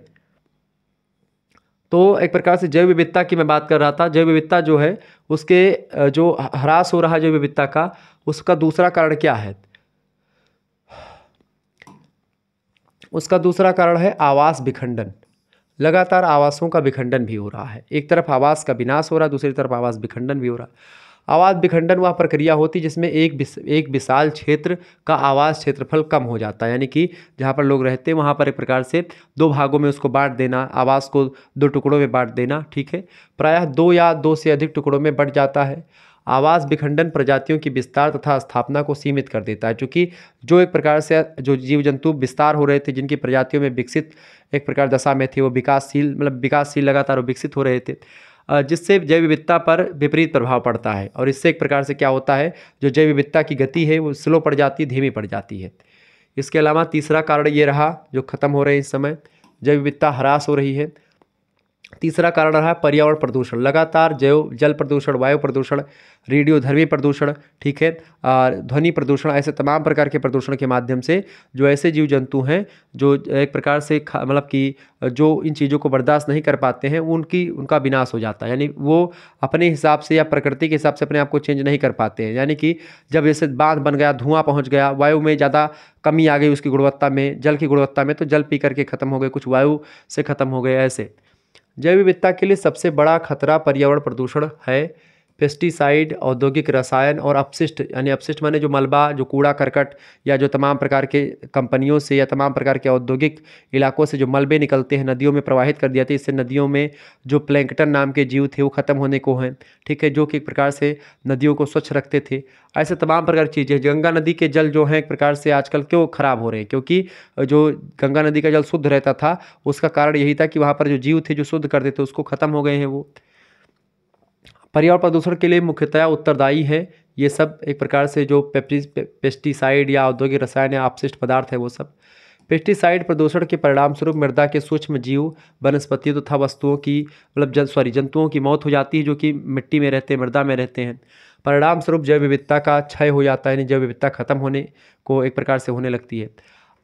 तो एक प्रकार से जैव विविधता की मैं बात कर रहा था। जैव विविधता जो है उसके जो ह्रास हो रहा है जैव विविधता का, उसका दूसरा कारण क्या है? उसका दूसरा कारण है आवास विखंडन। लगातार आवासों का विखंडन भी हो रहा है। एक तरफ आवास का विनाश हो रहा है, दूसरी तरफ आवास विखंडन भी हो रहा है। आवास विखंडन वह प्रक्रिया होती है जिसमें एक विशाल क्षेत्र का आवास क्षेत्रफल कम हो जाता है। यानी कि जहाँ पर लोग रहते हैं वहाँ पर एक प्रकार से 2 भागों में उसको बांट देना, आवास को 2 टुकड़ों में बांट देना। ठीक है, प्रायः 2 या 2 से अधिक टुकड़ों में बंट जाता है। आवास विखंडन प्रजातियों की विस्तार तथा स्थापना को सीमित कर देता है, क्योंकि जो एक प्रकार से जो जीव जंतु विस्तार हो रहे थे, जिनकी प्रजातियों में विकसित एक प्रकार दशा में थे, वो विकासशील लगातार विकसित हो रहे थे, जिससे जैव विविधता पर विपरीत प्रभाव पड़ता है। और इससे एक प्रकार से क्या होता है, जो जैव विविधता की गति है वो स्लो पड़ जाती है, धीमी पड़ जाती है। इसके अलावा तीसरा कारण ये रहा जो खत्म हो रहे हैं इस समय, जैव विविधता ह्रास हो रही है। तीसरा कारण रहा पर्यावरण प्रदूषण। लगातार जल प्रदूषण, वायु प्रदूषण, रेडियोधर्मी प्रदूषण, ठीक है, ध्वनि प्रदूषण, ऐसे तमाम प्रकार के प्रदूषण के माध्यम से जो ऐसे जीव जंतु हैं जो एक प्रकार से कि जो इन चीज़ों को बर्दाश्त नहीं कर पाते हैं उनका विनाश हो जाता है। यानी वो अपने हिसाब से या प्रकृति के हिसाब से अपने आप को चेंज नहीं कर पाते हैं। यानी कि जब जैसे बांध बन गया, धुआं पहुँच गया, वायु में ज़्यादा कमी आ गई उसकी गुणवत्ता में, जल की गुणवत्ता में, तो जल पी करके ख़त्म हो गए, कुछ वायु से ख़त्म हो गए। ऐसे जैव विविधता के लिए सबसे बड़ा खतरा पर्यावरण प्रदूषण है। पेस्टिसाइड, औद्योगिक रसायन और अपशिष्ट, यानी अपशिष्ट माने जो मलबा, जो कूड़ा करकट या जो तमाम प्रकार के कंपनियों से या तमाम प्रकार के औद्योगिक इलाकों से जो मलबे निकलते हैं नदियों में प्रवाहित कर दिया था। इससे नदियों में जो प्लैंकटन नाम के जीव थे वो ख़त्म होने को हैं। ठीक है, जो कि एक प्रकार से नदियों को स्वच्छ रखते थे। ऐसे तमाम प्रकार की चीज़ें। गंगा नदी के जल जो हैं एक प्रकार से आजकल क्यों ख़राब हो रहे हैं, क्योंकि जो गंगा नदी का जल शुद्ध रहता था उसका कारण यही था कि वहाँ पर जो जीव थे जो शुद्ध करते थे उसको ख़त्म हो गए हैं वो। पर्यावरण प्रदूषण के लिए मुख्यतया उत्तरदायी है ये सब एक प्रकार से जो पेस्टिसाइड या औद्योगिक रसायन या अपशिष्ट पदार्थ है वो सब। पेस्टिसाइड प्रदूषण के परिणाम स्वरूप मृदा के सूक्ष्म जीव, वनस्पतियों तथा वस्तुओं की जंतुओं की मौत हो जाती है जो कि मिट्टी में रहते हैं, मृदा में रहते हैं। परिणाम स्वरूप जैव विविधता का क्षय हो जाता है, यानी जैव विविधता खत्म होने को एक प्रकार से होने लगती है।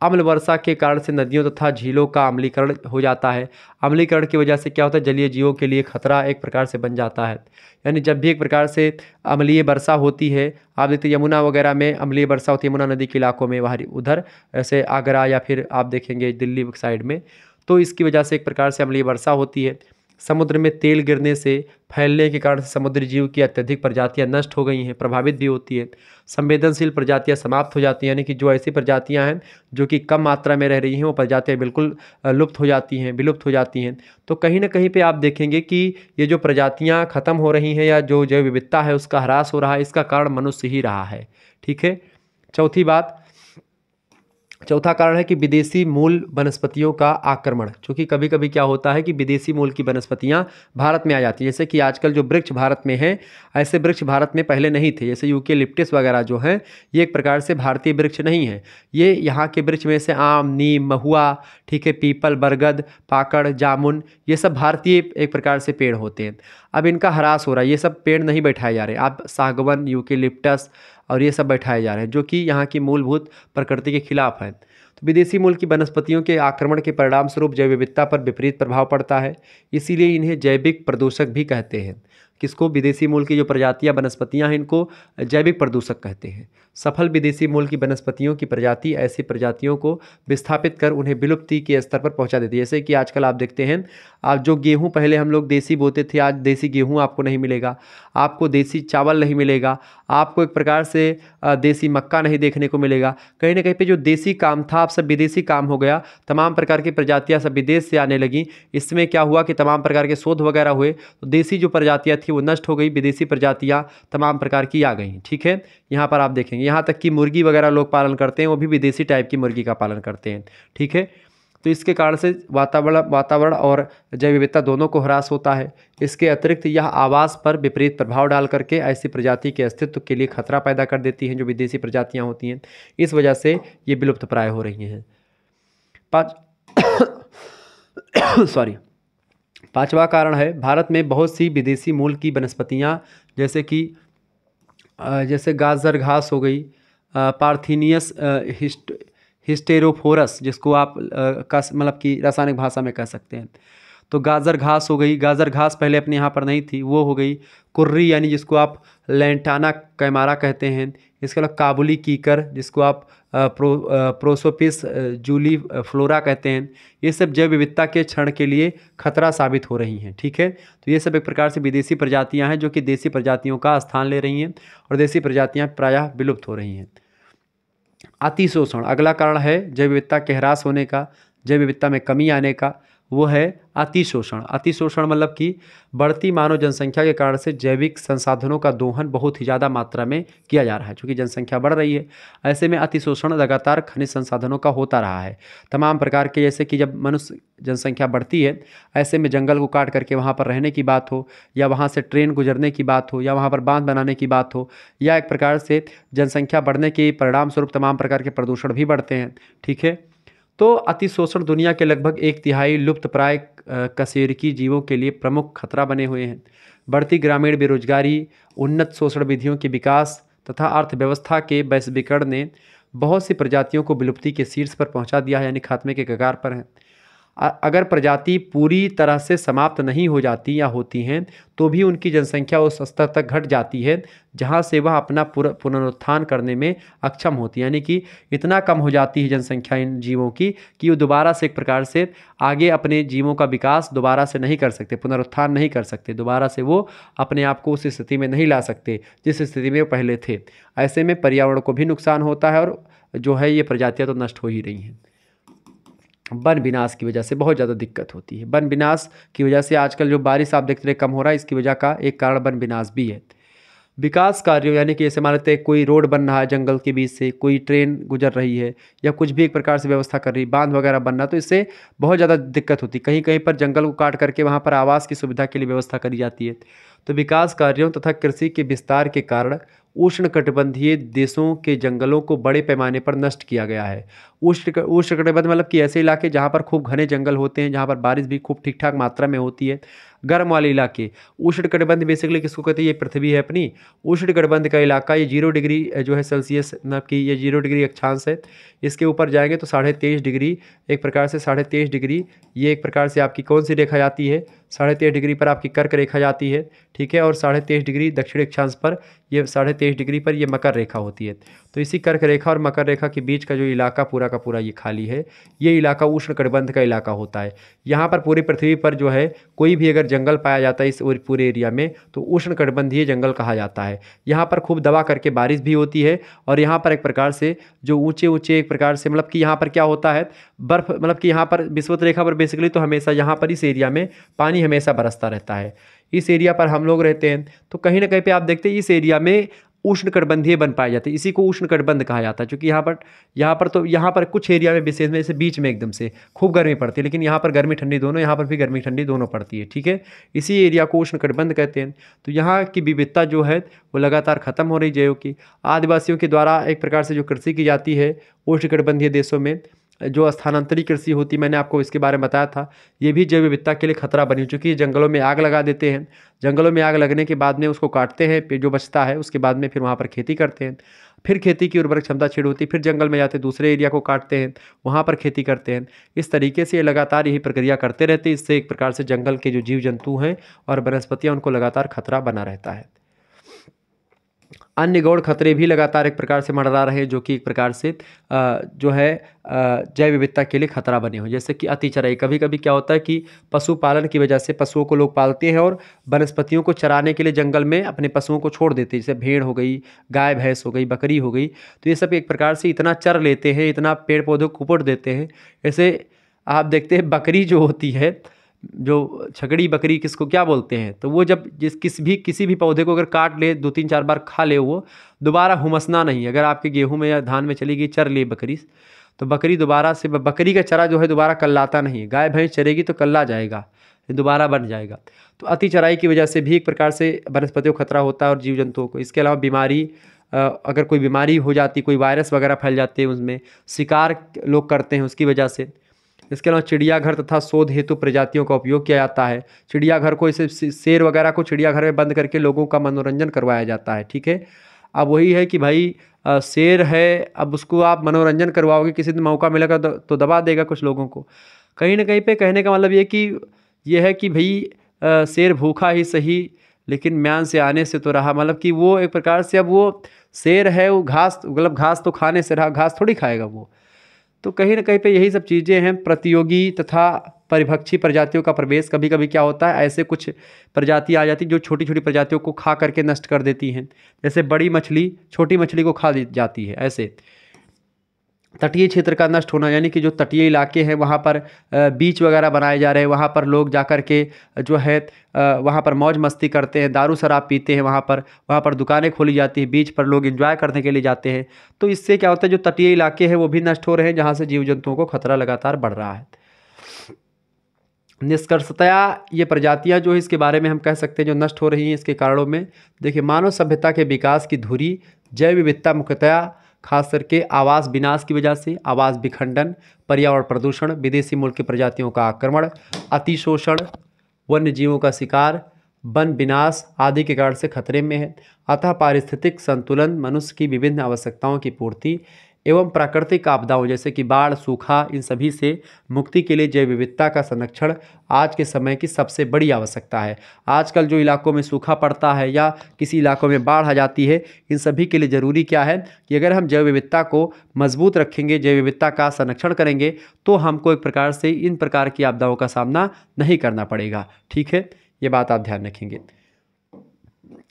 अम्ल वर्षा के कारण से नदियों तथा झीलों का अम्लीकरण हो जाता है। अम्लीकरण की वजह से क्या होता है, जलीय जीवों के लिए खतरा एक प्रकार से बन जाता है। यानी जब भी एक प्रकार से अम्लीय वर्षा होती है, आप देखते यमुना वगैरह में अम्लीय वर्षा होती है, यमुना नदी के इलाकों में, बाहरी उधर ऐसे आगरा या फिर आप देखेंगे दिल्ली साइड में, तो इसकी वजह से एक प्रकार से अम्लीय वर्षा होती है। समुद्र में तेल गिरने से फैलने के कारण समुद्री जीव की अत्यधिक प्रजातियां नष्ट हो गई हैं, प्रभावित भी होती है। संवेदनशील प्रजातियां समाप्त हो जाती हैं, यानी कि जो ऐसी प्रजातियां हैं जो कि कम मात्रा में रह रही हैं वो प्रजातियां बिल्कुल विलुप्त हो जाती हैं। तो कहीं ना कहीं पे आप देखेंगे कि ये जो प्रजातियां खत्म हो रही हैं या जो जैव विविधता है उसका ह्रास हो रहा है, इसका कारण मनुष्य ही रहा है। ठीक है, चौथी बात, चौथा कारण है कि विदेशी मूल वनस्पतियों का आक्रमण, क्योंकि कभी कभी क्या होता है कि विदेशी मूल की वनस्पतियां भारत में आ जाती है। जैसे कि आजकल जो वृक्ष भारत में हैं, ऐसे वृक्ष भारत में पहले नहीं थे। जैसे यूकेलिप्टस वगैरह जो हैं, ये एक प्रकार से भारतीय वृक्ष नहीं है। ये यहाँ के वृक्ष में से आम, नीम, महुआ, ठीक है, पीपल, बरगद, पाकड़, जामुन, ये सब भारतीय एक प्रकार से पेड़ होते हैं। अब इनका ह्रास हो रहा है, ये सब पेड़ नहीं बैठाए जा रहे। अब सागवन, यूकेलिप्टस और ये सब बैठाए जा रहे हैं, जो कि यहाँ की मूलभूत प्रकृति के खिलाफ है। तो विदेशी मूल की वनस्पतियों के आक्रमण के परिणाम स्वरूप जैव विविधता पर विपरीत प्रभाव पड़ता है। इसीलिए इन्हें जैविक प्रदूषक भी कहते हैं। किसको? विदेशी मूल की जो प्रजातियां वनस्पतियां हैं, इनको जैविक प्रदूषक कहते हैं। सफल विदेशी मूल की वनस्पतियों की प्रजाति ऐसी प्रजातियों को विस्थापित कर उन्हें विलुप्ति के स्तर पर पहुंचा देती है। जैसे कि आजकल आप देखते हैं, आप जो गेहूं पहले हम लोग देसी बोते थे, आज देसी गेहूं आपको नहीं मिलेगा, आपको देसी चावल नहीं मिलेगा, आपको एक प्रकार से देसी मक्का नहीं देखने को मिलेगा। कहीं ना कहीं पे जो देसी काम था, अब सब विदेशी काम हो गया। तमाम प्रकार की प्रजातियां सब विदेश से आने लगी। इसमें क्या हुआ कि तमाम प्रकार के शोध वगैरह हुए, तो देसी जो प्रजातियां थी वो नष्ट हो गई, विदेशी प्रजातियां तमाम प्रकार की आ गई। ठीक है, यहाँ पर आप देखेंगे, यहाँ तक कि मुर्गी वगैरह लोग पालन करते हैं, वो भी विदेशी टाइप की मुर्गी का पालन करते हैं। ठीक है, तो इसके कारण से वातावरण और जैव विविधता दोनों को ह्रास होता है। इसके अतिरिक्त यह आवास पर विपरीत प्रभाव डाल करके ऐसी प्रजाति के अस्तित्व के लिए खतरा पैदा कर देती हैं, जो विदेशी प्रजातियां होती हैं। इस वजह से ये विलुप्त प्राय हो रही हैं। पांचवा कारण है, भारत में बहुत सी विदेशी मूल की वनस्पतियां, जैसे गाजर घास हो गई, पार्थिनियस हिस्टेरोफोरस, जिसको आप मतलब कि रासायनिक भाषा में कह सकते हैं। तो गाजर घास हो गई, गाजर घास पहले अपने यहाँ पर नहीं थी, वो हो गई। कुर्री यानी जिसको आप लैंटाना कैमारा कहते हैं। इसके अलावा काबुली कीकर, जिसको आप प्रोसोपिस जूली फ्लोरा कहते हैं। ये सब जैव विविधता के क्षरण के लिए खतरा साबित हो रही हैं। ठीक है, तो ये सब एक प्रकार से विदेशी प्रजातियां हैं, जो कि देसी प्रजातियों का स्थान ले रही हैं, और देसी प्रजातियां प्रायः विलुप्त हो रही हैं। अतिशोषण अगला कारण है जैव विविधता के ह्रास होने का, जैव विविधता में कमी आने का, वो है अतिशोषण। अतिशोषण मतलब कि बढ़ती मानव जनसंख्या के कारण से जैविक संसाधनों का दोहन बहुत ही ज़्यादा मात्रा में किया जा रहा है। क्योंकि जनसंख्या बढ़ रही है, ऐसे में अतिशोषण लगातार खनिज संसाधनों का होता रहा है। तमाम प्रकार के, जैसे कि जब मनुष्य जनसंख्या बढ़ती है, ऐसे में जंगल को काट करके वहाँ पर रहने की बात हो, या वहाँ से ट्रेन गुजरने की बात हो, या वहाँ पर बांध बनाने की बात हो, या एक प्रकार से जनसंख्या बढ़ने के परिणाम स्वरूप तमाम प्रकार के प्रदूषण भी बढ़ते हैं। ठीक है, तो अतिशोषण दुनिया के लगभग 1/3 लुप्त प्राय कशेरुकी जीवों के लिए प्रमुख खतरा बने हुए हैं। बढ़ती ग्रामीण बेरोजगारी, उन्नत शोषण विधियों के विकास तथा अर्थव्यवस्था के वैश्वीकरण ने बहुत सी प्रजातियों को विलुप्ति के शीर्ष पर पहुंचा दिया है, यानी खात्मे के कगार पर है। अगर प्रजाति पूरी तरह से समाप्त नहीं हो जाती या होती हैं, तो भी उनकी जनसंख्या उस स्तर तक घट जाती है जहां से वह अपना पुनरुत्थान करने में अक्षम होती है। यानी कि इतना कम हो जाती है जनसंख्या इन जीवों की कि वो दोबारा से एक प्रकार से आगे अपने जीवों का विकास दोबारा से नहीं कर सकते, पुनरुत्थान नहीं कर सकते, दोबारा से वो अपने आप को उस स्थिति में नहीं ला सकते जिस स्थिति में वो पहले थे। ऐसे में पर्यावरण को भी नुकसान होता है, और जो है ये प्रजातियाँ तो नष्ट हो ही रही हैं। वन विनाश की वजह से बहुत ज़्यादा दिक्कत होती है। वन विनाश की वजह से आजकल जो बारिश आप देखते रहे कम हो रहा है, इसकी वजह का एक कारण वन विनाश भी है। विकास कार्यों, यानी कि जैसे मान लेते हैं कोई रोड बन रहा है जंगल के बीच से, कोई ट्रेन गुजर रही है, या कुछ भी एक प्रकार से व्यवस्था कर रही, बांध वगैरह बन रहा, तो इससे बहुत ज़्यादा दिक्कत होती है। कहीं कहीं पर जंगल को काट करके वहाँ पर आवास की सुविधा के लिए व्यवस्था करी जाती है। तो विकास कार्यों तथा कृषि के विस्तार के कारण उष्णकटिबंधीय देशों के जंगलों को बड़े पैमाने पर नष्ट किया गया है। उष्णकटिबंध मतलब कि ऐसे इलाके जहाँ पर खूब घने जंगल होते हैं, जहाँ पर बारिश भी खूब ठीक ठाक मात्रा में होती है। गर्म वाले इलाके, उष्णकटिबंध बेसिकली किसको कहते हैं? ये पृथ्वी है अपनी। उष्णकटिबंध का इलाका, ये 0 डिग्री जो है सेल्सियस, मतलब कि ये 0 डिग्री अक्षांश है। इसके ऊपर जाएंगे तो 23.5 डिग्री, एक प्रकार से 23.5 डिग्री, ये एक प्रकार से आपकी कौन सी रेखा जाती है? 23.5 डिग्री पर आपकी कर्क रेखा जाती है। ठीक है, और 23.5 डिग्री दक्षिण अक्षांश पर, ये 23.5 डिग्री पर ये मकर रेखा होती है। तो इसी कर्क रेखा और मकर रेखा के बीच का जो इलाका पूरा का पूरा ये खाली है, ये इलाका उष्णकटिबंध का इलाका होता है। यहाँ पर पूरी पृथ्वी पर जो है कोई भी अगर जंगल पाया जाता है इस पूरे एरिया में, तो उष्णकटिबंधीय जंगल कहा जाता है। यहाँ पर खूब दबा करके बारिश भी होती है, और यहाँ पर एक प्रकार से जो ऊंचे ऊंचे एक प्रकार से, मतलब कि यहाँ पर क्या होता है, बर्फ, मतलब कि यहाँ पर विषुवत रेखा पर बेसिकली तो हमेशा यहाँ पर इस एरिया में पानी हमेशा बरसता रहता है। इस एरिया पर हम लोग रहते हैं, तो कहीं ना कहीं पे आप देखते हैं इस एरिया में उष्णकटिबंधीय वन पाए जाते हैं। इसी को उष्णकटिबंध कहा जाता है, क्योंकि यहाँ पर कुछ एरिया में विशेष में जैसे बीच में एकदम से खूब गर्मी पड़ती है, लेकिन यहाँ पर गर्मी ठंडी दोनों, यहाँ पर भी गर्मी ठंडी दोनों पड़ती है, ठीक है। इसी एरिया को उष्णकटिबंध कहते हैं। तो यहाँ की विविधता जो है वो लगातार खत्म हो रही है। जो कि आदिवासियों के द्वारा एक प्रकार से जो कृषि की जाती है उष्णकटिबंधीय देशों में, जो स्थानांतरित कृषि होती, मैंने आपको इसके बारे में बताया था, ये भी जैव विविधता के लिए खतरा बनी, चूँकि जंगलों में आग लगा देते हैं। जंगलों में आग लगने के बाद में उसको काटते हैं, फिर जो बचता है उसके बाद में फिर वहाँ पर खेती करते हैं, फिर खेती की उर्वरक क्षमता छीड़ होती, फिर जंगल में जाते दूसरे एरिया को काटते हैं, वहाँ पर खेती करते हैं। इस तरीके से ये लगातार यही प्रक्रिया करते रहते हैं। इससे एक प्रकार से जंगल के जो जीव जंतु हैं और वनस्पतियाँ, उनको लगातार खतरा बना रहता है। अन्य गौण खतरे भी लगातार एक प्रकार से मंडरा रहे हैं, जो कि एक प्रकार से जो है जैव विविधता के लिए खतरा बने हुए। जैसे कि अति चराई, कभी कभी क्या होता है कि पशुपालन की वजह से पशुओं को लोग पालते हैं और वनस्पतियों को चराने के लिए जंगल में अपने पशुओं को छोड़ देते हैं, जैसे भेड़ हो गई, गाय भैंस हो गई, बकरी हो गई। तो ये सब एक प्रकार से इतना चर लेते हैं, इतना पेड़ पौधों को उपड़ देते हैं। ऐसे आप देखते हैं बकरी जो होती है, जो छकड़ी बकरी किसको क्या बोलते हैं, तो वो जब किसी भी पौधे को अगर काट ले, 2-3-4 बार खा ले, वो दोबारा हुमसना नहीं। अगर आपके गेहूं में या धान में चली गई, चर ले बकरी, तो बकरी दोबारा से, बकरी का चरा जो है दोबारा कल्लाता नहीं है। गाय भैंस चरेगी तो कल्ला जाएगा, दोबारा बन जाएगा। तो अति चराई की वजह से भी एक प्रकार से वनस्पतियों को खतरा होता है और जीव जंतुओं को। इसके अलावा बीमारी, अगर कोई बीमारी हो जाती, कोई वायरस वगैरह फैल जाते हैं, उसमें शिकार लोग करते हैं उसकी वजह से। इसके अलावा चिड़ियाघर तथा शोध हेतु प्रजातियों का उपयोग किया जाता है। चिड़ियाघर को, इसे शेर वगैरह को चिड़ियाघर में बंद करके लोगों का मनोरंजन करवाया जाता है, ठीक है। अब वही है कि भाई शेर है, अब उसको आप मनोरंजन करवाओगे, किसी दिन मौका मिलेगा तो दबा देगा कुछ लोगों को। कहीं ना कहीं पे कहने का मतलब ये है कि भाई शेर भूखा ही सही, लेकिन म्यान से आने से तो रहा। मतलब कि वो एक प्रकार से, अब वो शेर है, वो घास, मतलब घास तो खाने से रहा, घास थोड़ी खाएगा वो। तो कहीं ना कहीं पे यही सब चीज़ें हैं। प्रतियोगी तथा परिभक्षी प्रजातियों का प्रवेश, कभी कभी क्या होता है, ऐसे कुछ प्रजाति आ जाती जो छोटी छोटी प्रजातियों को खा करके नष्ट कर देती हैं। जैसे बड़ी मछली छोटी मछली को खा जाती है। ऐसे तटीय क्षेत्र का नष्ट होना, यानी कि जो तटीय इलाके हैं वहाँ पर बीच वगैरह बनाए जा रहे हैं, वहाँ पर लोग जाकर के जो है वहाँ पर मौज मस्ती करते हैं, दारू शराब पीते हैं, वहाँ पर दुकानें खोली जाती हैं, बीच पर लोग एंजॉय करने के लिए जाते हैं। तो इससे क्या होता है, जो तटीय इलाके हैं वो भी नष्ट हो रहे हैं, जहाँ से जीव जंतुओं को खतरा लगातार बढ़ रहा है। निष्कर्षतया ये प्रजातियाँ जो है, इसके बारे में हम कह सकते हैं जो नष्ट हो रही हैं, इसके कारणों में देखिए, मानव सभ्यता के विकास की धुरी, जैव विविधता मुख्यतया खास करके आवास विनाश की वजह से, आवास विखंडन, पर्यावरण प्रदूषण, विदेशी मूल की प्रजातियों का आक्रमण, अतिशोषण, वन्य जीवों का शिकार, वन विनाश आदि के कारण से खतरे में है। अतः पारिस्थितिक संतुलन, मनुष्य की विभिन्न आवश्यकताओं की पूर्ति एवं प्राकृतिक आपदाओं जैसे कि बाढ़, सूखा, इन सभी से मुक्ति के लिए जैव विविधता का संरक्षण आज के समय की सबसे बड़ी आवश्यकता है। आजकल जो इलाकों में सूखा पड़ता है या किसी इलाकों में बाढ़ आ जाती है, इन सभी के लिए ज़रूरी क्या है कि अगर हम जैव विविधता को मजबूत रखेंगे, जैव विविधता का संरक्षण करेंगे, तो हमको एक प्रकार से इन प्रकार की आपदाओं का सामना नहीं करना पड़ेगा। ठीक है, ये बात आप ध्यान रखेंगे।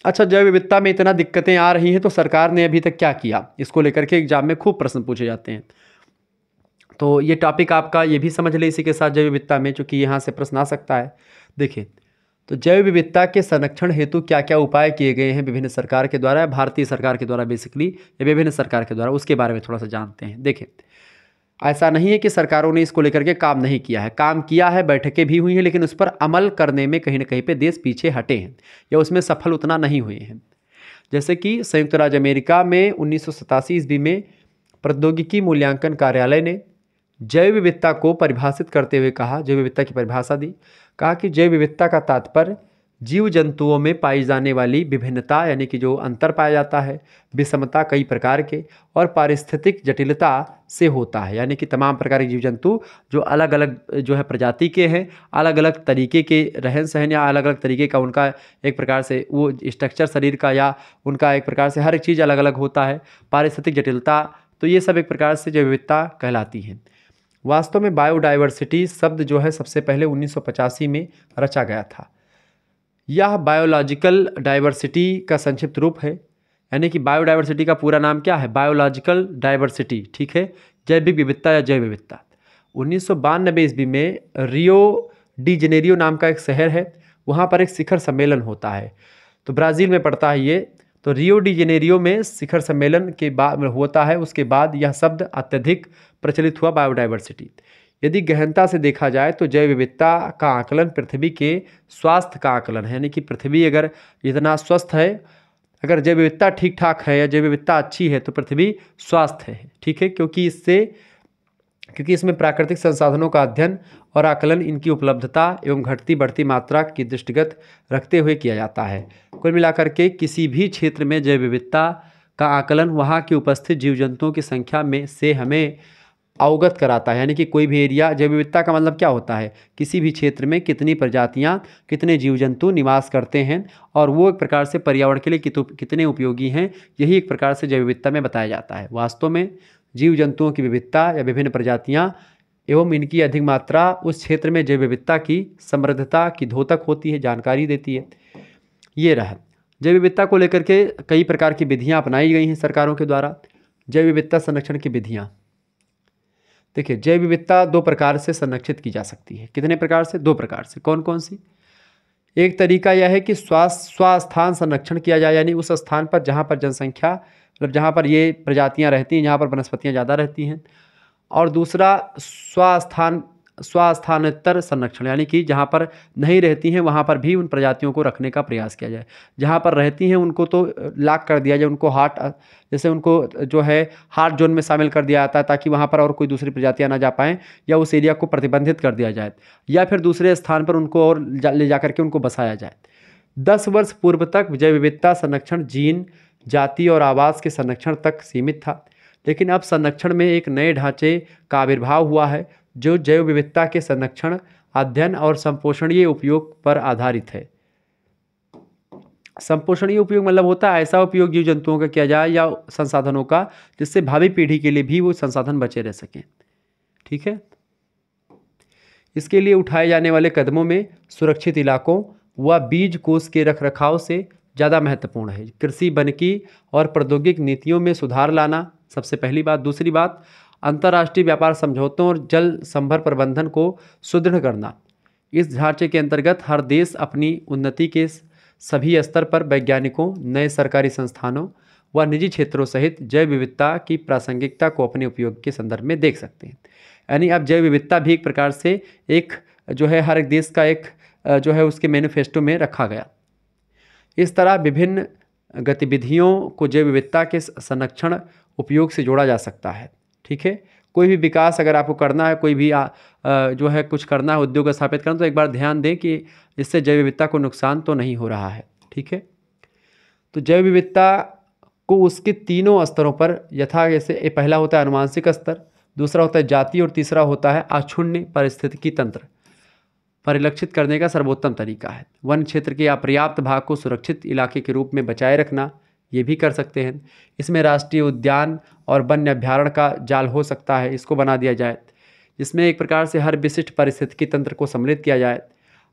अच्छा, जैव विविधता में इतना दिक्कतें आ रही हैं, तो सरकार ने अभी तक क्या किया, इसको लेकर के एग्जाम में खूब प्रश्न पूछे जाते हैं। तो ये टॉपिक आपका ये भी समझ ले इसी के साथ जैव विविधता में, चूँकि यहाँ से प्रश्न आ सकता है। देखिए, तो जैव विविधता के संरक्षण हेतु क्या क्या उपाय किए गए हैं विभिन्न सरकार के द्वारा, भारतीय सरकार के द्वारा बेसिकली, या विभिन्न सरकार के द्वारा, उसके बारे में थोड़ा सा जानते हैं। देखिए, ऐसा नहीं है कि सरकारों ने इसको लेकर के काम नहीं किया है, काम किया है, बैठकें भी हुई हैं, लेकिन उस पर अमल करने में कहीं ना कहीं पे देश पीछे हटे हैं या उसमें सफल उतना नहीं हुए हैं। जैसे कि संयुक्त राज्य अमेरिका में 1987 ईस्वी में प्रौद्योगिकी मूल्यांकन कार्यालय ने जैव विविधता को परिभाषित करते हुए कहा, जैव विविधता की परिभाषा दी, कहा कि जैव विविधता का तात्पर्य जीव जंतुओं में पाई जाने वाली विभिन्नता, यानी कि जो अंतर पाया जाता है, विषमता कई प्रकार के, और पारिस्थितिक जटिलता से होता है, यानी कि तमाम प्रकार के जीव जंतु जो अलग अलग जो है प्रजाति के हैं, अलग अलग तरीके के रहन सहन या अलग अलग तरीके का उनका एक प्रकार से वो स्ट्रक्चर शरीर का, या उनका एक प्रकार से हर एक चीज़ अलग अलग होता है, पारिस्थितिक जटिलता, तो ये सब एक प्रकार से जैव विविधता कहलाती है। वास्तव में बायोडाइवर्सिटी शब्द जो है सबसे पहले 1985 में रचा गया था। यह बायोलॉजिकल डाइवर्सिटी का संक्षिप्त रूप है, यानी कि बायोडाइवर्सिटी का पूरा नाम क्या है, बायोलॉजिकल डाइवर्सिटी। ठीक है, जैविक विविधता या जैव विविधता। 1992 ईस्वी में रियो डी जेनेरियो नाम का एक शहर है, वहाँ पर एक शिखर सम्मेलन होता है, तो ब्राज़ील में पड़ता है ये। तो रियो डी जेनेरियो में शिखर सम्मेलन के बाद होता है, उसके बाद यह शब्द अत्यधिक प्रचलित हुआ बायोडाइवर्सिटी। यदि गहनता से देखा जाए तो जैव विविधता का आकलन पृथ्वी के स्वास्थ्य का आकलन है, यानी कि पृथ्वी अगर इतना स्वस्थ है, अगर जैव विविधता ठीक ठाक है या जैव विविधता अच्छी है तो पृथ्वी स्वास्थ्य है, ठीक है, क्योंकि इसमें प्राकृतिक संसाधनों का अध्ययन और आकलन इनकी उपलब्धता एवं घटती बढ़ती मात्रा की दृष्टिगत रखते हुए किया जाता है। कुल मिलाकर के किसी भी क्षेत्र में जैव विविधता का आकलन वहाँ की उपस्थित जीव जंतुओं की संख्या में से हमें अवगत कराता है, यानी कि कोई भी एरिया, जैव विविधता का मतलब क्या होता है, किसी भी क्षेत्र में कितनी प्रजातियां, कितने जीव जंतु निवास करते हैं और वो एक प्रकार से पर्यावरण के लिए कितने उपयोगी हैं, यही एक प्रकार से जैव विविधता में बताया जाता है। वास्तव में जीव जंतुओं की विविधता या विभिन्न प्रजातियां एवं इनकी अधिक मात्रा उस क्षेत्र में जैव विविधता की समृद्धता की द्योतक होती है, जानकारी देती है। ये रहा जैव विविधता को लेकर के कई प्रकार की विधियाँ अपनाई गई हैं सरकारों के द्वारा। जैव विविधता संरक्षण की विधियाँ, देखिए जैव विविधता 2 प्रकार से संरक्षित की जा सकती है। कितने प्रकार से? 2 प्रकार से। कौन कौन सी? एक तरीका यह है कि स्वास्थान संरक्षण किया जाए, यानी उस स्थान पर जहाँ पर जनसंख्या, मतलब जहाँ पर ये प्रजातियाँ रहती हैं, जहाँ पर वनस्पतियाँ ज़्यादा रहती हैं। और दूसरा स्वास्थानेतर संरक्षण, यानी कि जहाँ पर नहीं रहती हैं वहाँ पर भी उन प्रजातियों को रखने का प्रयास किया जाए। जहाँ पर रहती हैं उनको तो लॉक कर दिया जाए, उनको जैसे उनको जो है हार्ट जोन में शामिल कर दिया जाता है ताकि वहाँ पर और कोई दूसरी प्रजातियाँ ना जा पाएँ, या उस एरिया को प्रतिबंधित कर दिया जाए, या फिर दूसरे स्थान पर उनको और ले जा करके उनको बसाया जाए। 10 वर्ष पूर्व तक जैव विविधता संरक्षण जीन, जाति और आवास के संरक्षण तक सीमित था, लेकिन अब संरक्षण में एक नए ढांचे का आविर्भाव हुआ है जो जैव विविधता के संरक्षण, अध्ययन और संपोषणीय उपयोग पर आधारित है। संपोषणीय उपयोग मतलब होता है ऐसा उपयोग जीव जंतुओं का किया जाए या संसाधनों का जिससे भावी पीढ़ी के लिए भी वो संसाधन बचे रह सकें, ठीक है। इसके लिए उठाए जाने वाले कदमों में सुरक्षित इलाकों व बीज कोष के रखरखाव से ज़्यादा महत्वपूर्ण है। कृषि, वनिकी और प्रौद्योगिक नीतियों में सुधार लाना सबसे पहली बात। दूसरी बात, अंतर्राष्ट्रीय व्यापार समझौतों और जल संभर प्रबंधन को सुदृढ़ करना। इस ढांचे के अंतर्गत हर देश अपनी उन्नति के सभी स्तर पर वैज्ञानिकों, नए सरकारी संस्थानों व निजी क्षेत्रों सहित जैव विविधता की प्रासंगिकता को अपने उपयोग के संदर्भ में देख सकते हैं। यानी अब जैव विविधता भी एक प्रकार से एक जो है हर एक देश का एक जो है उसके मैनिफेस्टो में रखा गया। इस तरह विभिन्न गतिविधियों को जैव विविधता के संरक्षण उपयोग से जोड़ा जा सकता है, ठीक है। कोई भी विकास अगर आपको करना है, कोई भी जो है कुछ करना है, उद्योग स्थापित करना, तो एक बार ध्यान दें कि इससे जैव विविधता को नुकसान तो नहीं हो रहा है, ठीक है। तो जैव विविधता को उसके तीनों स्तरों पर यथा जैसे पहला होता है अनुवांशिक स्तर, दूसरा होता है जाति और तीसरा होता है आच्छुण्य पारिस्थितिकी तंत्र परिलक्षित करने का सर्वोत्तम तरीका है। वन क्षेत्र के अपर्याप्त भाग को सुरक्षित इलाके के रूप में बचाए रखना, ये भी कर सकते हैं। इसमें राष्ट्रीय उद्यान और वन्य अभ्यारण्य का जाल हो सकता है, इसको बना दिया जाए, जिसमें एक प्रकार से हर विशिष्ट पारिस्थितिकी तंत्र को सम्मिलित किया जाए।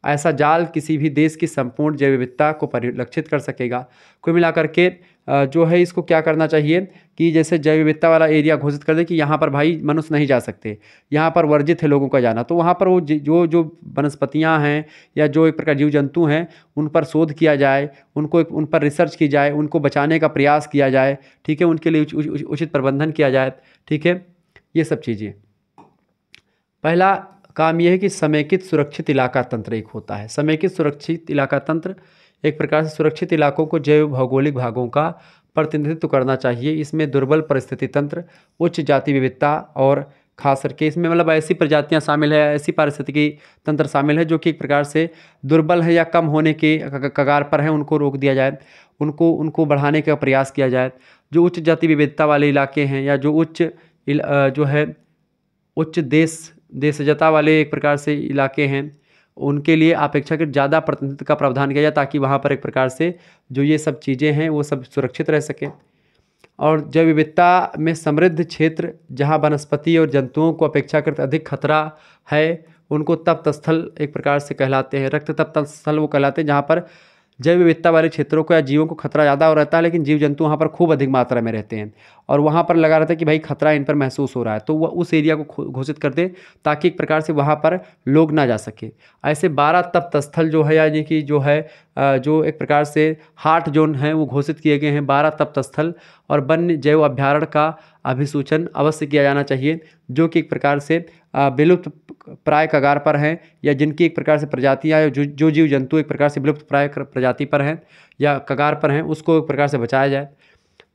ऐसा जाल किसी भी देश की संपूर्ण जैव विविधता को परिलक्षित कर सकेगा। कुल मिलाकर के जो है इसको क्या करना चाहिए कि जैसे जैव विविधता वाला एरिया घोषित कर दे कि यहाँ पर भाई मनुष्य नहीं जा सकते, यहाँ पर वर्जित है लोगों का जाना, तो वहाँ पर वो जो वनस्पतियाँ हैं या जो एक प्रकार जीव जंतु हैं उन पर शोध किया जाए, उन पर रिसर्च की जाए, उनको बचाने का प्रयास किया जाए, ठीक है, उनके लिए उचित प्रबंधन किया जाए, ठीक है। ये सब चीज़ें, पहला काम यह है कि समेकित सुरक्षित इलाका तंत्र एक होता है। समेकित सुरक्षित इलाका तंत्र एक प्रकार से सुरक्षित इलाकों को जैव भौगोलिक भागों का प्रतिनिधित्व करना चाहिए। इसमें दुर्बल परिस्थिति तंत्र, उच्च जाति विविधता और खास करके इसमें मतलब ऐसी प्रजातियां शामिल है, ऐसी पारिस्थितिकी तंत्र शामिल है जो कि एक प्रकार से दुर्बल है या कम होने के कगार पर है, उनको रोक दिया जाए, उनको बढ़ाने का प्रयास किया जाए। जो उच्च जाति विविधता वाले इलाके हैं या जो उच्च देशजता वाले एक प्रकार से इलाके हैं, उनके लिए अपेक्षाकृत ज़्यादा प्रतिनिधित्व का प्रावधान किया जाए ताकि वहाँ पर एक प्रकार से जो ये सब चीज़ें हैं वो सब सुरक्षित रह सकें। और जैव विविधता में समृद्ध क्षेत्र जहाँ वनस्पति और जंतुओं को अपेक्षाकृत अधिक खतरा है, उनको तप्त स्थल एक प्रकार से कहलाते हैं। रक्त तप्त स्थल वो कहलाते हैं जहाँ पर जैव विविधता वाले क्षेत्रों को या जीवों को खतरा ज़्यादा हो रहता है, लेकिन जीव जंतु वहाँ पर खूब अधिक मात्रा में रहते हैं और वहाँ पर लगा रहता है कि भाई खतरा इन पर महसूस हो रहा है, तो वह उस एरिया को घोषित कर दे ताकि एक प्रकार से वहाँ पर लोग ना जा सके। ऐसे 12 तप्त स्थल जो है, यानी कि जो है जो एक प्रकार से हॉट जोन है वो घोषित किए गए हैं 12 तप्त स्थल, और वन्य जैव अभ्यारण्य का अभिसूचन अवश्य किया जाना चाहिए, जो कि एक प्रकार से विलुप्त प्राय कगार पर हैं, या जिनकी एक प्रकार से प्रजातियाँ जो जीव जंतु एक प्रकार से विलुप्त प्राय प्रजाति पर हैं या कगार पर हैं, उसको एक प्रकार से बचाया जाए।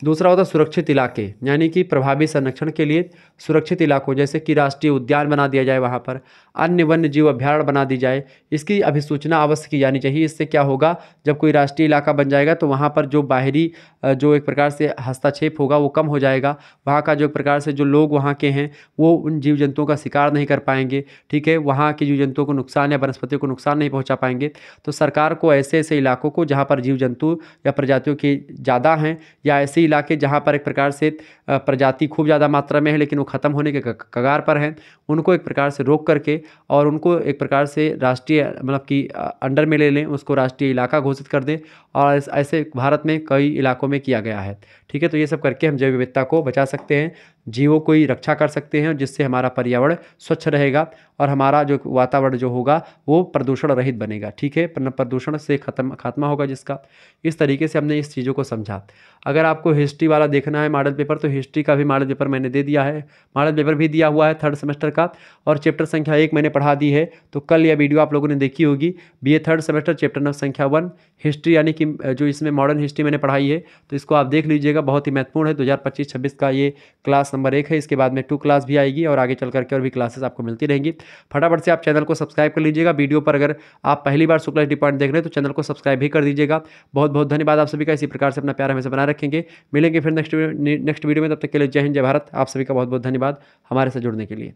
दूसरा होता है सुरक्षित इलाके, यानी कि प्रभावी संरक्षण के लिए सुरक्षित इलाकों जैसे कि राष्ट्रीय उद्यान बना दिया जाए, वहाँ पर अन्य वन्य जीव अभ्यारण्य बना दी जाए, इसकी अभिसूचना अवश्य की जानी चाहिए। इससे क्या होगा, जब कोई राष्ट्रीय इलाका बन जाएगा तो वहाँ पर जो बाहरी जो एक प्रकार से हस्तक्षेप होगा वो कम हो जाएगा, वहाँ का जो एक प्रकार से जो लोग वहाँ के हैं वो उन जीव जंतुओं का शिकार नहीं कर पाएंगे, ठीक है, वहाँ के जीव जंतुओं को नुकसान या वनस्पतियों को नुकसान नहीं पहुँचा पाएंगे। तो सरकार को ऐसे ऐसे इलाकों को जहाँ पर जीव जंतु या प्रजातियों की ज़्यादा हैं, या ऐसे इलाके जहाँ पर एक प्रकार से प्रजाति खूब ज़्यादा मात्रा में है लेकिन वो ख़त्म होने के कगार पर हैं, उनको एक प्रकार से रोक करके और उनको एक प्रकार से राष्ट्रीय मतलब कि अंडर में ले लें, उसको राष्ट्रीय इलाका घोषित कर दें। और ऐसे भारत में कई इलाकों में किया गया है, ठीक है। तो ये सब करके हम जैव विविधता को बचा सकते हैं, जीवों की रक्षा कर सकते हैं, जिससे हमारा पर्यावरण स्वच्छ रहेगा और हमारा जो वातावरण जो होगा वो प्रदूषण रहित बनेगा, ठीक है, प्रदूषण से खात्मा होगा जिसका। इस तरीके से हमने इस चीज़ों को समझा। अगर आपको हिस्ट्री वाला देखना है मॉडल पेपर, तो हिस्ट्री का भी मॉडल पेपर मैंने दे दिया है, मॉडल पेपर भी दिया हुआ है 3rd सेमेस्टर का, और चैप्टर संख्या 1 मैंने पढ़ा दी है। तो कल यह वीडियो आप लोगों ने देखी होगी, BA 3rd semester chapter number संख्या 1 हिस्ट्री, यानी कि जो इसमें मॉडर्न हिस्ट्री मैंने पढ़ाई है, तो इसको आप देख लीजिएगा, बहुत ही महत्वपूर्ण है। 2025-26 का ये क्लास नंबर 1 है, इसके बाद में 2 क्लास भी आएगी और आगे चल करके और भी क्लासेस आपको मिलती रहेंगी। फटाफट से आप चैनल को सब्सक्राइब कर लीजिएगा। वीडियो पर अगर आप पहली बार शुक्ला टी पॉइंट देख रहे हैं तो चैनल को सब्सक्राइब भी कर दीजिएगा। बहुत बहुत धन्यवाद आप सभी का, इसी प्रकार से अपना प्यार हमेशा बनाए रखेंगे। मिलेंगे फिर नेक्स्ट वीडियो में, तब तक के लिए जय हिंद जय भारत। आप सभी का बहुत बहुत धन्यवाद हमारे साथ जुड़ने के लिए।